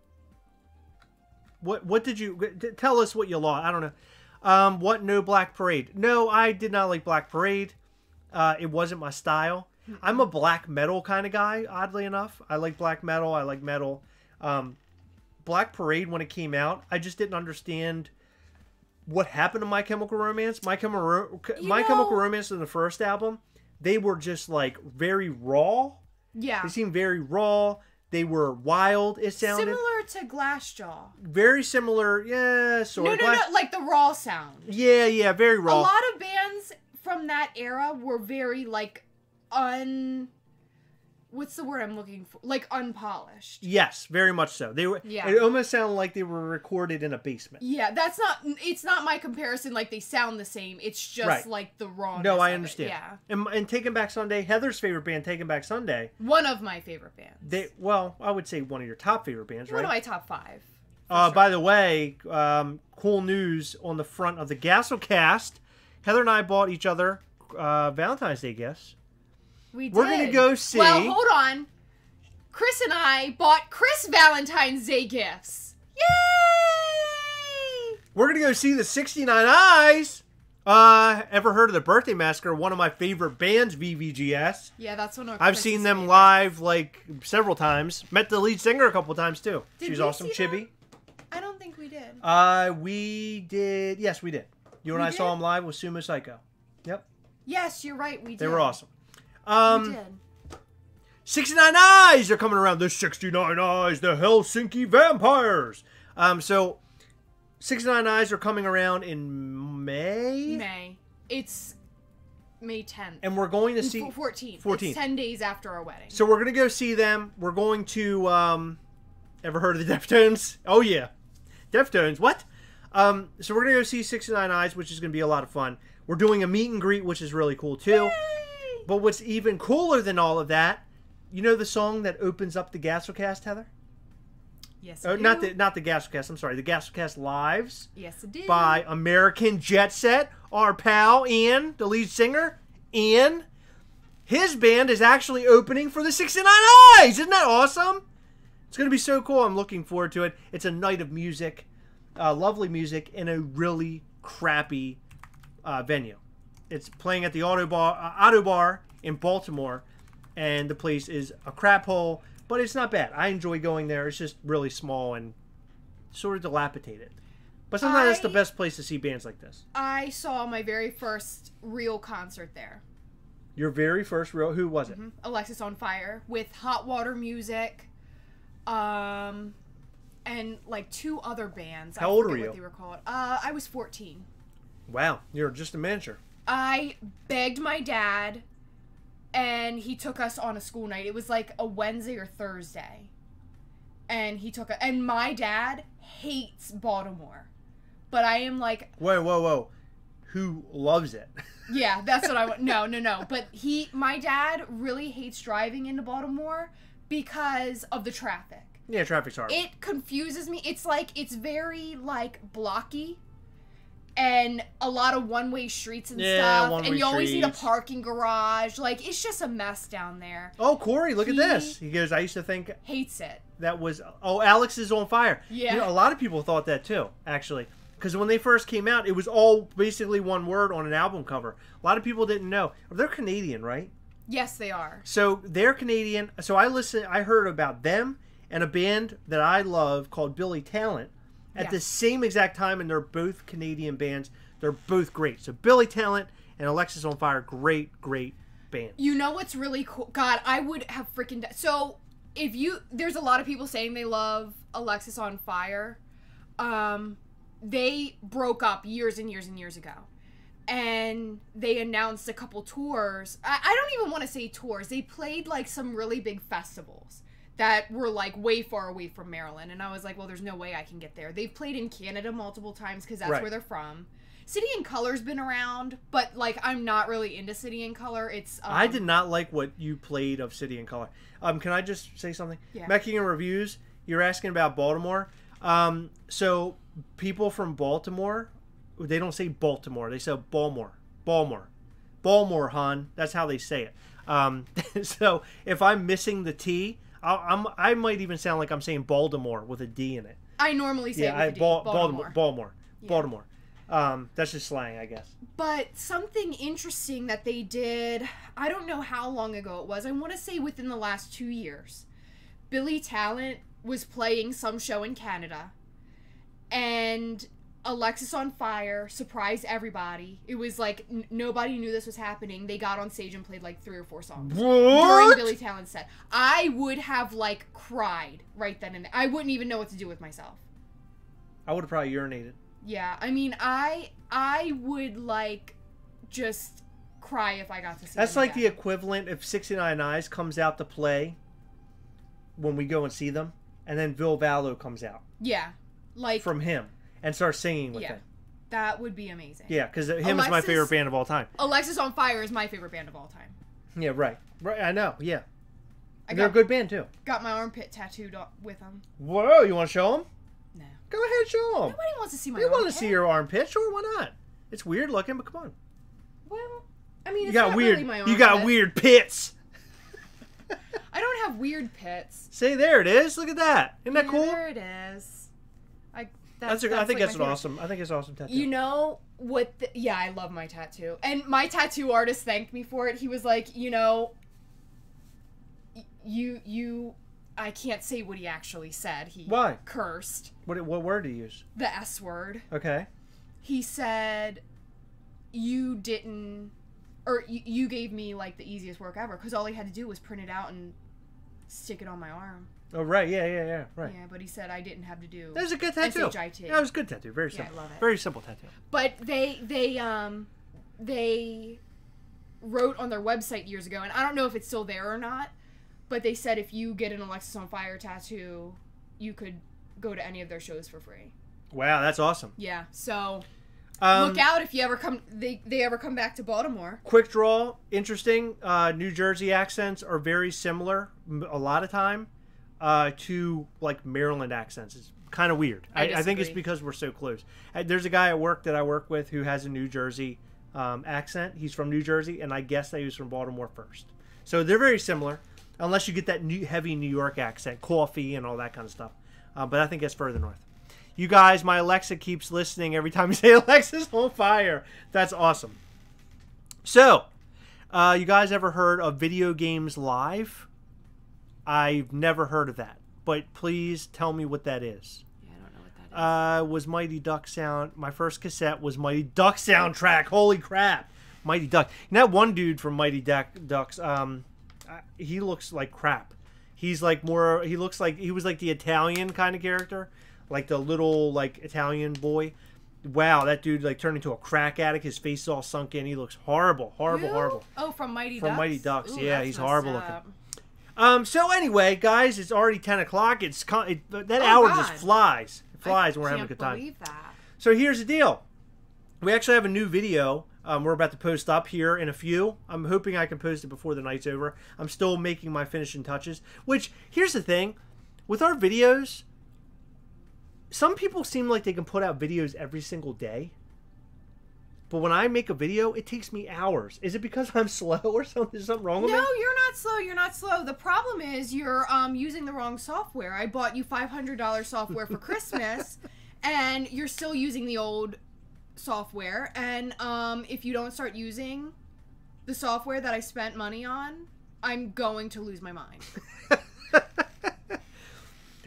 did you... Tell us what you lost. I don't know. What? No Black Parade. No, I did not like Black Parade. It wasn't my style. I'm a black metal kind of guy, oddly enough. I like black metal. I like metal. Black Parade, when it came out, I just didn't understand what happened to My Chemical Romance. My Chemical Romance in the first album, they were just like very raw. Yeah. They seemed very raw. They were wild, it sounded. Similar to Glassjaw. Very similar, yeah, sort of. No, like the raw sound. Yeah, very raw. A lot of bands from that era were very, like, what's the word I'm looking for? Like, unpolished. Yes, very much so. They were. Yeah. It almost sounded like they were recorded in a basement. Yeah, it's not my comparison, like, they sound the same. It's just, like, the rawness. No, I understand. Yeah. And Taking Back Sunday, Heather's favorite band, Taking Back Sunday. One of my favorite bands. I would say one of your top favorite bands, right? One of my top 5. Sure. By the way, cool news on the front of the Gastlecast. Heather and I bought each other Valentine's Day gifts. We're going to go see... Well, hold on. Chris and I bought Chris Valentine's Day gifts. Yay! We're going to go see the 69 Eyes. Ever heard of the Birthday Massacre? One of my favorite bands, VVGS. Yeah, that's one of I've seen them live, like, several times. Met the lead singer a couple times, too. She's awesome. Chibi. I don't think we did. We did. Yes, we did. You and I saw them live with Sumo Psycho. Yep. Yes, you're right. We did. They were awesome. We did. 69 Eyes are coming around. The 69 Eyes, the Helsinki Vampires. So 69 Eyes are coming around in May. It's May 10th. And we're going to see 14th. 14th. It's 10 days after our wedding. So we're going to go see them. We're going to ever heard of the Deftones? Oh yeah. Deftones. What? So we're going to go see 69 Eyes, which is going to be a lot of fun. We're doing a meet and greet, which is really cool too. Yay! But what's even cooler than all of that, you know the song that opens up the Gastlecast, Heather? Yes, I do. Not the Gastlecast, I'm sorry. The Gastlecast Lives. Yes, it did. By American Jet Set. Our pal, Ian, the lead singer. Ian. His band is actually opening for the 69 Eyes. Isn't that awesome? It's going to be so cool. I'm looking forward to it. It's a night of music. Lovely music in a really crappy venue. It's playing at the Auto Bar in Baltimore, and the place is a crap hole, but it's not bad. I enjoy going there. It's just really small and sort of dilapidated. But sometimes that's the best place to see bands like this. I saw my very first real concert there. Your very first real... Who was it? Alexis on Fire with Hot Water Music, and like 2 other bands. How old were you? What they were called. I was 14. Wow, you're just a miniature. I begged my dad, and he took us on a school night. It was like a Wednesday or Thursday, and and my dad hates Baltimore, but I am like, whoa, who loves it? Yeah, that's what I want. No. But my dad really hates driving into Baltimore because of the traffic. Yeah, traffic's hard. It confuses me. It's like, it's very, like, blocky. And a lot of one-way streets and stuff. And you always need a parking garage. Like, it's just a mess down there. Oh, Corey, look at this. He goes, I used to think... Hates it. That was... Oh, Alex is on fire. Yeah. You know, a lot of people thought that, too, actually. Because when they first came out, it was all basically one word on an album cover. A lot of people didn't know. They're Canadian, right? Yes, they are. So they're Canadian. So I heard about them and a band that I love called Billy Talent at the same exact time, and they're both Canadian bands. They're both great. So Billy Talent and Alexis on Fire, great band. You know what's really cool? God, I would have freaking... So there's a lot of people saying they love Alexis on Fire. They broke up years and years and years ago. And they announced a couple tours. I don't even want to say tours. They played, like, some really big festivals that were, like, way far away from Maryland. And I was like, well, there's no way I can get there. They've played in Canada multiple times because that's where they're from. City and Color's been around, but, like, I'm not really into City and Color. It's... I did not like what you played of City and Color. Can I just say something? Yeah. Making Reviews, you're asking about Baltimore. So... People from Baltimore, they don't say Baltimore. They say Baltimore. Baltimore, hon. That's how they say it. So if I'm missing the T, I might even sound like I'm saying Baltimore with a D in it. I normally say it with a D. Baltimore. Yeah. Baltimore. That's just slang, I guess. But something interesting that they did, I don't know how long ago it was. I want to say within the last 2 years. Billy Talent was playing some show in Canada. And Alexis on Fire surprised everybody. It was like nobody knew this was happening. They got on stage and played like 3 or 4 songs during Billy Talent's set. I would have like cried right then and there. I wouldn't even know what to do with myself. I would have probably urinated. Yeah, I mean, I would like just cry if I got to see. That's like the equivalent if 69 Eyes comes out to play when we go and see them, and then Bill Vallow comes out. Yeah. Like from him and start singing with him. That would be amazing. Yeah, because him is my favorite band of all time. Alexis on Fire is my favorite band of all time. Yeah, right. I know. Yeah, they're a good band too. Got my armpit tattooed with them. Whoa, you want to show them? No. Go ahead, show them. Nobody wants to see my. You armpit. want to see your armpit? Sure, why not? It's weird looking, but come on. Well, I mean, it's not really my armpit. You got weird pits. I don't have weird pits. See, there it is. Look at that. Isn't that cool? There it is. I think that's awesome. I think it's an awesome tattoo. You know what? Yeah, I love my tattoo. And my tattoo artist thanked me for it. He was like, you know, I can't say what he actually said. He cursed. What word did he use? The S word. Okay. He said, you didn't, or you gave me like the easiest work ever because all he had to do was print it out and stick it on my arm. Oh, right. Yeah. Right. Yeah, but he said I didn't have to do that was a good tattoo. SHIT. That was a good tattoo. Very simple. Yeah, I love it. Very simple tattoo. But they wrote on their website years ago, and I don't know if it's still there or not, but they said if you get an Alexis on Fire tattoo, you could go to any of their shows for free. Wow, that's awesome. Yeah, so look out if you ever come. They ever come back to Baltimore. Quick draw, interesting. New Jersey accents are very similar a lot of time to like Maryland accents. It's kind of weird. I think it's because we're so close. There's a guy at work that I work with who has a New Jersey accent. He's from New Jersey, and I guess that he was from Baltimore first. So they're very similar, unless you get that heavy New York accent, coffee and all that kind of stuff. But I think that's further north. You guys, my Alexa keeps listening every time you say Alexis on Fire. That's awesome. So, you guys ever heard of Video Games Live? I've never heard of that. But please tell me what that is. Yeah, I don't know what that is. Was Mighty Duck Sound. My first cassette was Mighty Duck soundtrack. Holy crap. Mighty Duck. And that one dude from Mighty Ducks, he looks like crap. He's like more. He looks like he was like the Italian kind of character, like the little like Italian boy. Wow, that dude like turned into a crack addict. His face is all sunk in. He looks horrible, horrible, horrible. Oh, from Mighty Ducks. From Mighty Ducks. Yeah, he's horrible looking. Up. So anyway, guys, it's already 10 o'clock. That hour just flies. It flies, and we're having a good time. Believe that. So here's the deal. We actually have a new video. We're about to post up here in a few. I'm hoping I can post it before the night's over. I'm still making my finishing touches. Which, here's the thing. With our videos, some people seem like they can put out videos every single day. But when I make a video, it takes me hours. Is it because I'm slow or something? Is something wrong with me? No, you're not slow. You're not slow. The problem is you're using the wrong software. I bought you $500 software for Christmas, and you're still using the old software. And if you don't start using the software that I spent money on, I'm going to lose my mind.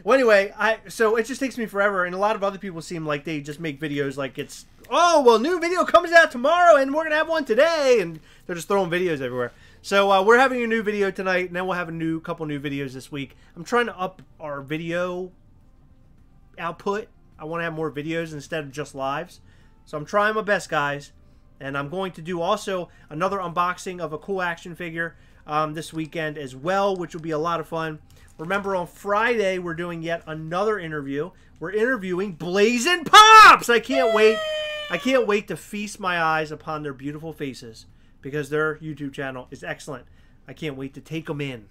Well, anyway, so it just takes me forever, and a lot of other people seem like they just make videos like it's, oh, well, new video comes out tomorrow, and we're going to have one today, and they're just throwing videos everywhere. So we're having a new video tonight, and then we'll have a couple new videos this week. I'm trying to up our video output. I want to have more videos instead of just lives. So I'm trying my best, guys, and I'm going to do also another unboxing of a cool action figure this weekend as well, which will be a lot of fun. Remember, on Friday, we're doing yet another interview. We're interviewing Blazing Pops! I can't wait. I can't wait to feast my eyes upon their beautiful faces because their YouTube channel is excellent. I can't wait to take them in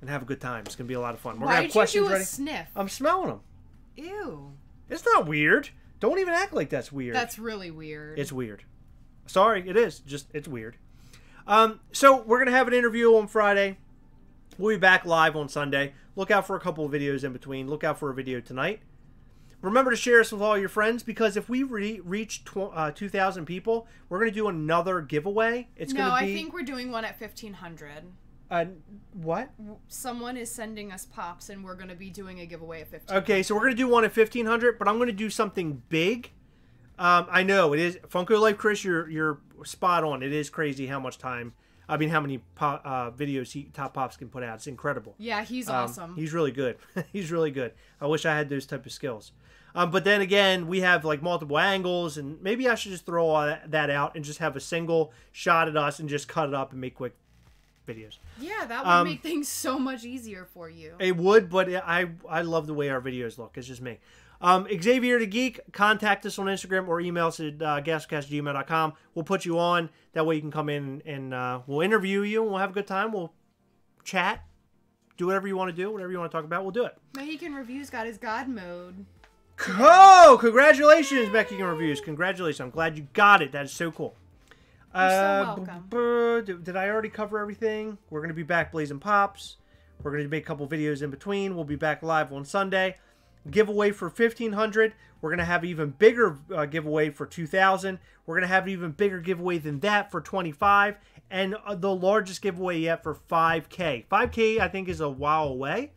and have a good time. It's going to be a lot of fun. We're Why gonna have questions did you do ready. a sniff? I'm smelling them. Ew. It's not weird. Don't even act like that's weird. That's really weird. It's weird. Sorry, it is. It's weird. So we're going to have an interview on Friday. We'll be back live on Sunday. Look out for a couple of videos in between. Look out for a video tonight. Remember to share us with all your friends, because if we reach 2,000 people, we're going to do another giveaway. It's going to be... I think we're doing one at 1,500. What? Someone is sending us pops, and we're going to be doing a giveaway at 1,500. Okay, so we're going to do one at 1,500, but I'm going to do something big. I know, it is... Funko Life Chris, you're spot on. It is crazy how much time... I mean, how many videos Top Pops can put out. It's incredible. Yeah, he's awesome. He's really good. He's really good. I wish I had those type of skills. But then again, we have like multiple angles, and maybe I should just throw all that out and just have a single shot at us and just cut it up and make quick videos. Yeah, that would make things so much easier for you. It would, but I love the way our videos look. It's just me. Xavier the Geek, contact us on Instagram or email us at gastlecast@gmail.com. We'll put you on. That way you can come in and we'll interview you, and we'll have a good time. We'll chat, do whatever you want to do, whatever you want to talk about, we'll do it. Mexican Reviews got his God mode. Oh, congratulations, Mexican Reviews. Congratulations. I'm glad you got it. That is so cool. You're so welcome. Did I already cover everything? We're going to be back Blazing Pops. We're going to make a couple videos in between. We'll be back live on Sunday. Giveaway for 1,500. We're going to have an even bigger giveaway for 2,000. We're going to have an even bigger giveaway than that for 25. And the largest giveaway yet for 5K. 5K, I think, is a while away.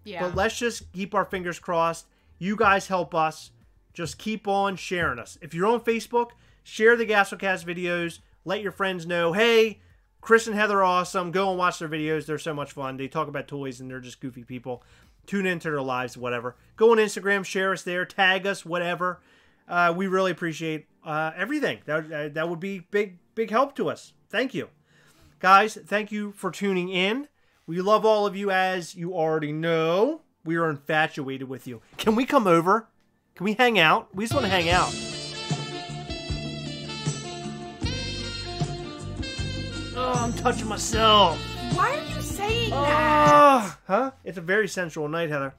Yeah. But let's just keep our fingers crossed. You guys help us. Just keep on sharing us. If you're on Facebook, share the Gastlecast videos. Let your friends know, hey, Chris and Heather are awesome. Go and watch their videos. They're so much fun. They talk about toys, and they're just goofy people. Tune into their lives, whatever. Go on Instagram, share us there, tag us, whatever. We really appreciate everything. That would be big help to us. Thank you. Guys, thank you for tuning in. We love all of you, as you already know. We are infatuated with you. Can we come over? Can we hang out? We just want to hang out. Oh, I'm touching myself. Why are you saying that? Huh? It's a very sensual night, Heather.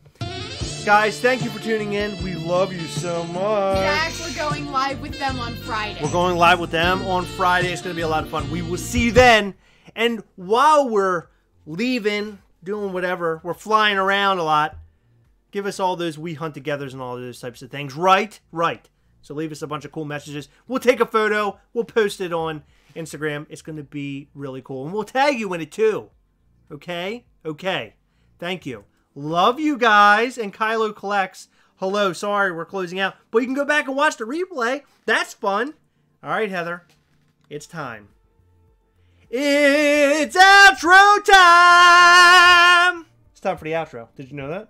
Guys, thank you for tuning in. We love you so much. We're actually going live with them on Friday. We're going live with them on Friday. It's going to be a lot of fun. We will see you then. And while we're leaving, doing whatever, we're flying around a lot, give us all those We Hunt Togethers and all those types of things. Right? Right. So leave us a bunch of cool messages. We'll take a photo. We'll post it on Instagram. It's going to be really cool. And we'll tag you in it too. Okay? Okay. Thank you. Love you guys. And Kylo Collects. Hello. Sorry, we're closing out. But you can go back and watch the replay. That's fun. All right, Heather. It's time. It's outro time! It's time for the outro. Did you know that?